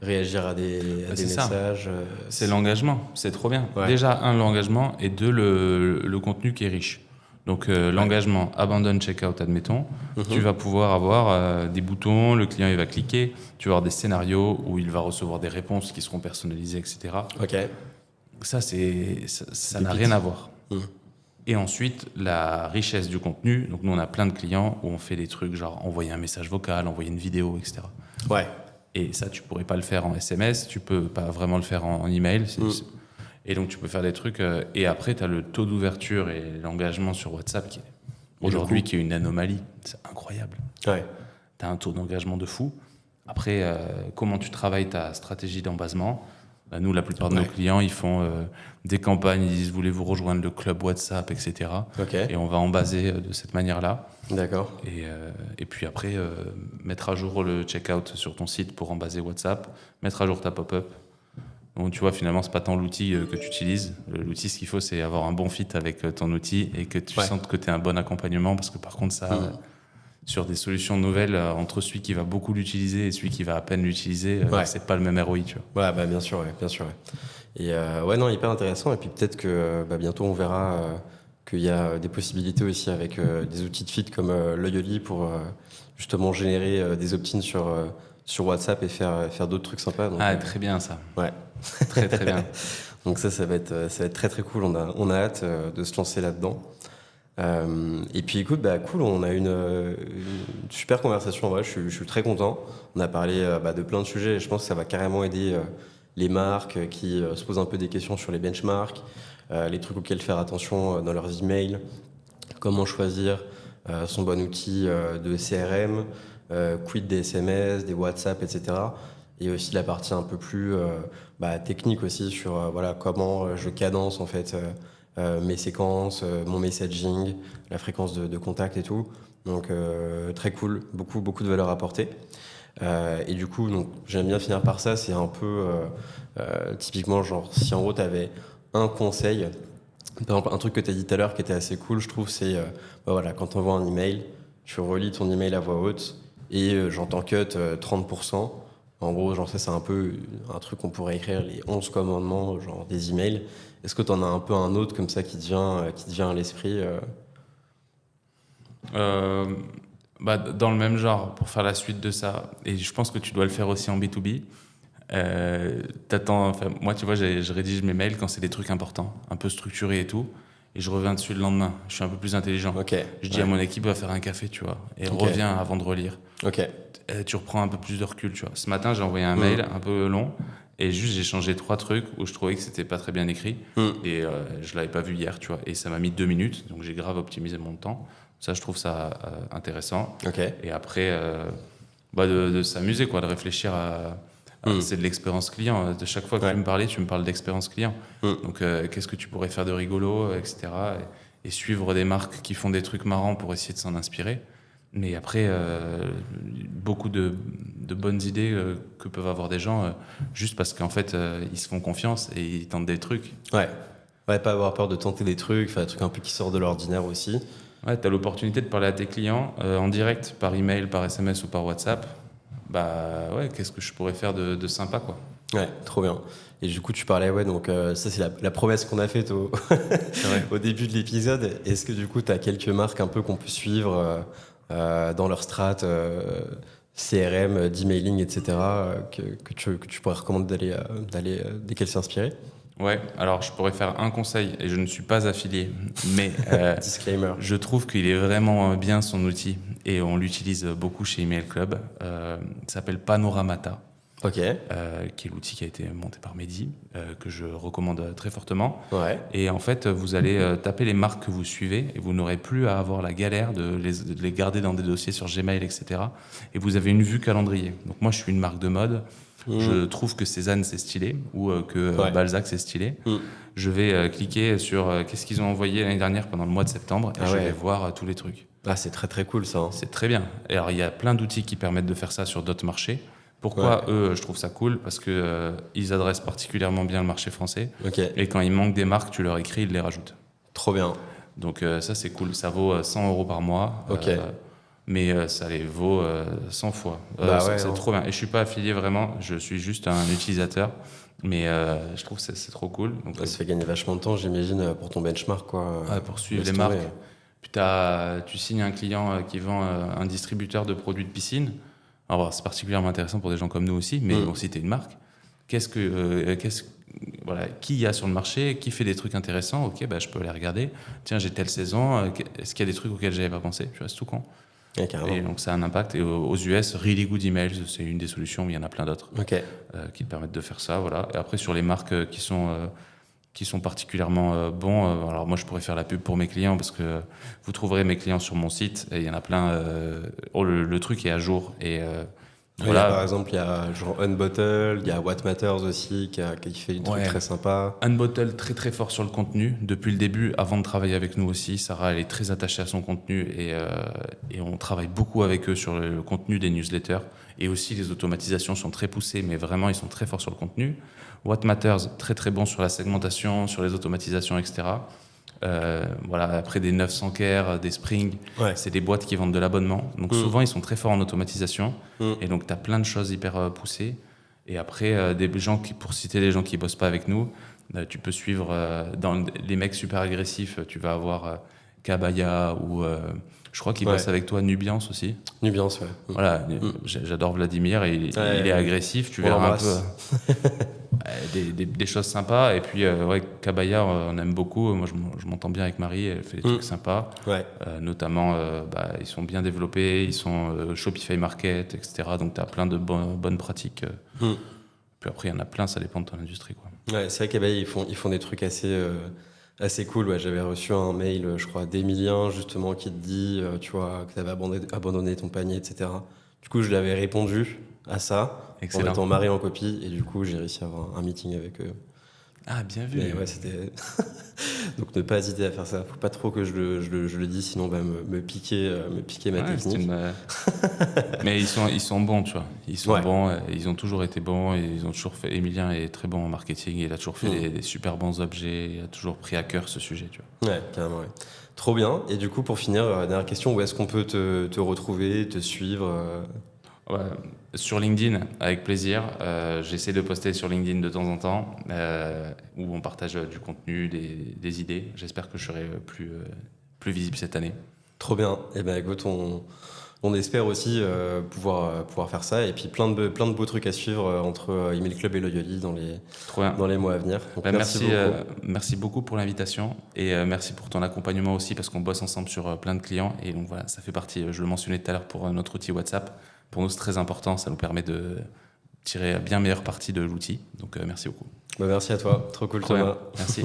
réagir à des messages. C'est l'engagement, c'est trop bien. Ouais. Déjà, l'engagement, et deux, le contenu qui est riche. Donc l'engagement, abandonne checkout, admettons, tu vas pouvoir avoir des boutons, le client il va cliquer, tu vas avoir des scénarios où il va recevoir des réponses qui seront personnalisées, etc. Ok. Ça n'a rien à voir. Et ensuite, la richesse du contenu. Donc nous, on a plein de clients où on fait des trucs genre envoyer un message vocal, envoyer une vidéo, etc. Ouais. Et ça, tu pourrais pas le faire en SMS, tu peux pas vraiment le faire en email. Et donc, tu peux faire des trucs. Et après, tu as le taux d'ouverture et l'engagement sur WhatsApp qui est aujourd'hui qui est une anomalie. C'est incroyable. Ouais. Tu as un taux d'engagement de fou. Après, comment tu travailles ta stratégie d'embasement? Nous, la plupart de nos clients, ils font des campagnes, ils disent voulez-vous rejoindre le club WhatsApp, etc. Okay. Et on va embaser de cette manière-là. D'accord. Et puis après, mettre à jour le checkout sur ton site pour embaser WhatsApp, mettre à jour ta pop-up. Donc tu vois, finalement, c'est pas tant l'outil que tu utilises. L'outil, ce qu'il faut, c'est avoir un bon fit avec ton outil et que tu sentes que tu as un bon accompagnement, parce que par contre, ça... Sur des solutions nouvelles, entre celui qui va beaucoup l'utiliser et celui qui va à peine l'utiliser, c'est pas le même ROI, tu vois. Ouais, bah bien sûr, ouais, bien sûr. Ouais. Et non, hyper intéressant. Et puis peut-être que bientôt on verra qu'il y a des possibilités aussi avec des outils de feed comme Loyoli pour justement générer des opt-ins sur WhatsApp et faire d'autres trucs sympas. Donc, très bien ça. Ouais. Très très bien. Donc ça va être très très cool. On a hâte de se lancer là-dedans. Et puis écoute, cool, on a une super conversation. Ouais, je suis très content. On a parlé de plein de sujets et je pense que ça va carrément aider les marques qui se posent un peu des questions sur les benchmarks, les trucs auxquels faire attention dans leurs emails, comment choisir son bon outil de CRM, quid des SMS, des WhatsApp, etc. Et aussi la partie un peu plus technique aussi sur comment je cadence en fait mes séquences, mon messaging, la fréquence de contact et tout. Donc très cool, beaucoup de valeur apportée. Et du coup, donc, j'aime bien finir par ça. C'est un peu typiquement genre si en gros tu avais un conseil, par exemple un truc que tu as dit tout à l'heure qui était assez cool, je trouve, c'est quand tu envoies un email, tu relis ton email à voix haute et j'entends cut 30%. En gros, genre ça c'est un peu un truc qu'on pourrait écrire les 11 commandements genre des emails. Est-ce que tu en as un peu un autre comme ça qui te vient à l'esprit Dans le même genre, pour faire la suite de ça, et je pense que tu dois le faire aussi en B2B, moi tu vois, je rédige mes mails quand c'est des trucs importants, un peu structurés et tout, et je reviens dessus le lendemain. Je suis un peu plus intelligent. Je dis à mon équipe, va faire un café, tu vois, et reviens avant de relire. Tu reprends un peu plus de recul, tu vois. Ce matin, j'ai envoyé un mail un peu long, et juste j'ai changé 3 trucs où je trouvais que c'était pas très bien écrit, et je l'avais pas vu hier, tu vois, et ça m'a mis 2 minutes, donc j'ai grave optimisé mon temps. Ça, je trouve ça intéressant. Et après, de s'amuser, quoi, de réfléchir à c'est de l'expérience client. De chaque fois que tu me parles d'expérience client. Donc, qu'est-ce que tu pourrais faire de rigolo, etc. Et suivre des marques qui font des trucs marrants pour essayer de s'en inspirer. Mais après, beaucoup de bonnes idées que peuvent avoir des gens juste parce qu'en fait, ils se font confiance et ils tentent des trucs. Ouais, pas avoir peur de tenter des trucs, faire des trucs un peu qui sortent de l'ordinaire aussi. Ouais, tu as l'opportunité de parler à tes clients en direct, par email, par SMS ou par WhatsApp. Qu'est-ce que je pourrais faire de sympa, quoi. Ouais, trop bien. Et du coup, tu parlais, ouais, donc ça, c'est la promesse qu'on a faite C'est vrai. au début de l'épisode. Est-ce que du coup, tu as quelques marques un peu qu'on peut suivre dans leur strat CRM, d'emailing, etc., que tu pourrais recommander d'aller desquels s'inspirer? Ouais, alors je pourrais faire un conseil, et je ne suis pas affilié, mais Disclaimer. je trouve qu'il est vraiment bien son outil, et on l'utilise beaucoup chez Email Club. Il s'appelle Panoramata, Ok, qui est l'outil qui a été monté par Mehdi, que je recommande très fortement. ouais. Et en fait, vous allez taper les marques que vous suivez, et vous n'aurez plus à avoir la galère de les garder dans des dossiers sur Gmail, etc. Et vous avez une vue calendrier. Donc moi, je suis une marque de mode. Je trouve que Cézanne c'est stylé ou que Ouais. Balzac c'est stylé. Mm. Je vais cliquer sur qu'est-ce qu'ils ont envoyé l'année dernière pendant le mois de septembre et Ah je ouais. vais voir tous les trucs. Ah, c'est très très cool ça, hein. C'est très bien. Et alors il y a plein d'outils qui permettent de faire ça sur d'autres marchés. Pourquoi eux, je trouve ça cool? Parce que ils adressent particulièrement bien le marché français. Ok, Et quand il manque des marques, tu leur écris, ils les rajoutent. trop bien. Donc ça c'est cool. Ça vaut 100 € par mois. Ok. Mais ça les vaut 100 fois. Bah ouais, C'est hein. trop bien. Et je suis pas affilié vraiment, je suis juste un utilisateur. Mais je trouve que c'est trop cool. Donc, Ça fait gagner vachement de temps, j'imagine, pour ton benchmark, quoi. pour suivre Laisse les tomber. marques. Puis tu signes un client qui vend un distributeur de produits de piscine. Alors c'est particulièrement intéressant pour des gens comme nous aussi, mais bon, si tu es une marque, voilà, qui y a sur le marché, qui fait des trucs intéressants, ok, bah, je peux aller regarder. Tiens, j'ai telle saison, est-ce qu'il y a des trucs auxquels j'avais pas pensé? Tu vois, c'est tout con. Ouais, carrément. Et donc ça a un impact. Et aux US, Really Good Emails, c'est une des solutions, mais il y en a plein d'autres Ok. qui te permettent de faire ça. Voilà. Et après, sur les marques qui sont particulièrement bons, alors moi je pourrais faire la pub pour mes clients parce que vous trouverez mes clients sur mon site et il y en a plein. Le truc est à jour. Et Voilà. Par exemple, il y a genre Unbottle, il y a What Matters aussi qui fait des trucs très sympas. Unbottle, très très fort sur le contenu. Depuis le début, avant de travailler avec nous aussi, Sarah, elle est très attachée à son contenu et on travaille beaucoup avec eux sur le contenu des newsletters. Et aussi, les automatisations sont très poussées, mais vraiment, ils sont très forts sur le contenu. What Matters, très très bon sur la segmentation, sur les automatisations, etc. Voilà, après des 900 care, des Spring, c'est des boîtes qui vendent de l'abonnement. Donc souvent, ils sont très forts en automatisation. Et donc, tu as plein de choses hyper poussées. Et après, pour citer les gens qui bossent pas avec nous, tu peux suivre dans les mecs super agressifs, tu vas avoir Kabaya ou je crois qu'il bosse avec toi, Nubiance aussi. Nubiance, ouais. Voilà, j'adore Vladimir, il est agressif, tu verras un peu des choses sympas. Et puis, Kabaya, on aime beaucoup. Moi, je m'entends bien avec Marie, elle fait des trucs sympas. Notamment, ils sont bien développés, ils sont Shopify Market, etc. Donc, tu as plein de bonnes pratiques. Puis après, il y en a plein, ça dépend de ton industrie, quoi. Ouais, c'est vrai qu'Abaya, ils font des trucs assez cool. Ouais. J'avais reçu un mail, je crois, d'Emilien, justement, qui te dit, tu vois, que tu avais abandonné ton panier, etc. Du coup, je lui avais répondu à ça, Excellent. en mettant Marie en copie, et du coup, j'ai réussi à avoir un meeting avec eux. Ah, bien vu. Mais ouais, c'était... Donc, ne pas hésiter à faire ça. Faut pas trop que je le dise, sinon on va me piquer ma technique. Mais ils sont bons, tu vois. Ils sont bons, ils ont toujours été bons, et ils ont toujours fait... Emilien est très bon en marketing, il a toujours fait des super bons objets, il a toujours pris à cœur ce sujet, tu vois. Ouais, carrément, ouais. Trop bien. Et du coup, pour finir, dernière question, où est-ce qu'on peut te retrouver, te suivre sur LinkedIn, avec plaisir. J'essaie de poster sur LinkedIn de temps en temps, où on partage du contenu, des idées. J'espère que je serai plus visible cette année. Trop bien. Et ben écoute, on espère aussi pouvoir faire ça. Et puis plein de beaux trucs à suivre entre Email Club et Loyoli dans les mois à venir. Donc, merci beaucoup pour l'invitation et merci pour ton accompagnement aussi parce qu'on bosse ensemble sur plein de clients. Et donc voilà, ça fait partie, je le mentionnais tout à l'heure pour notre outil WhatsApp. Pour nous, c'est très important. Ça nous permet de tirer bien meilleure partie de l'outil. Donc merci beaucoup. Merci à toi. Trop cool, Thomas. Merci.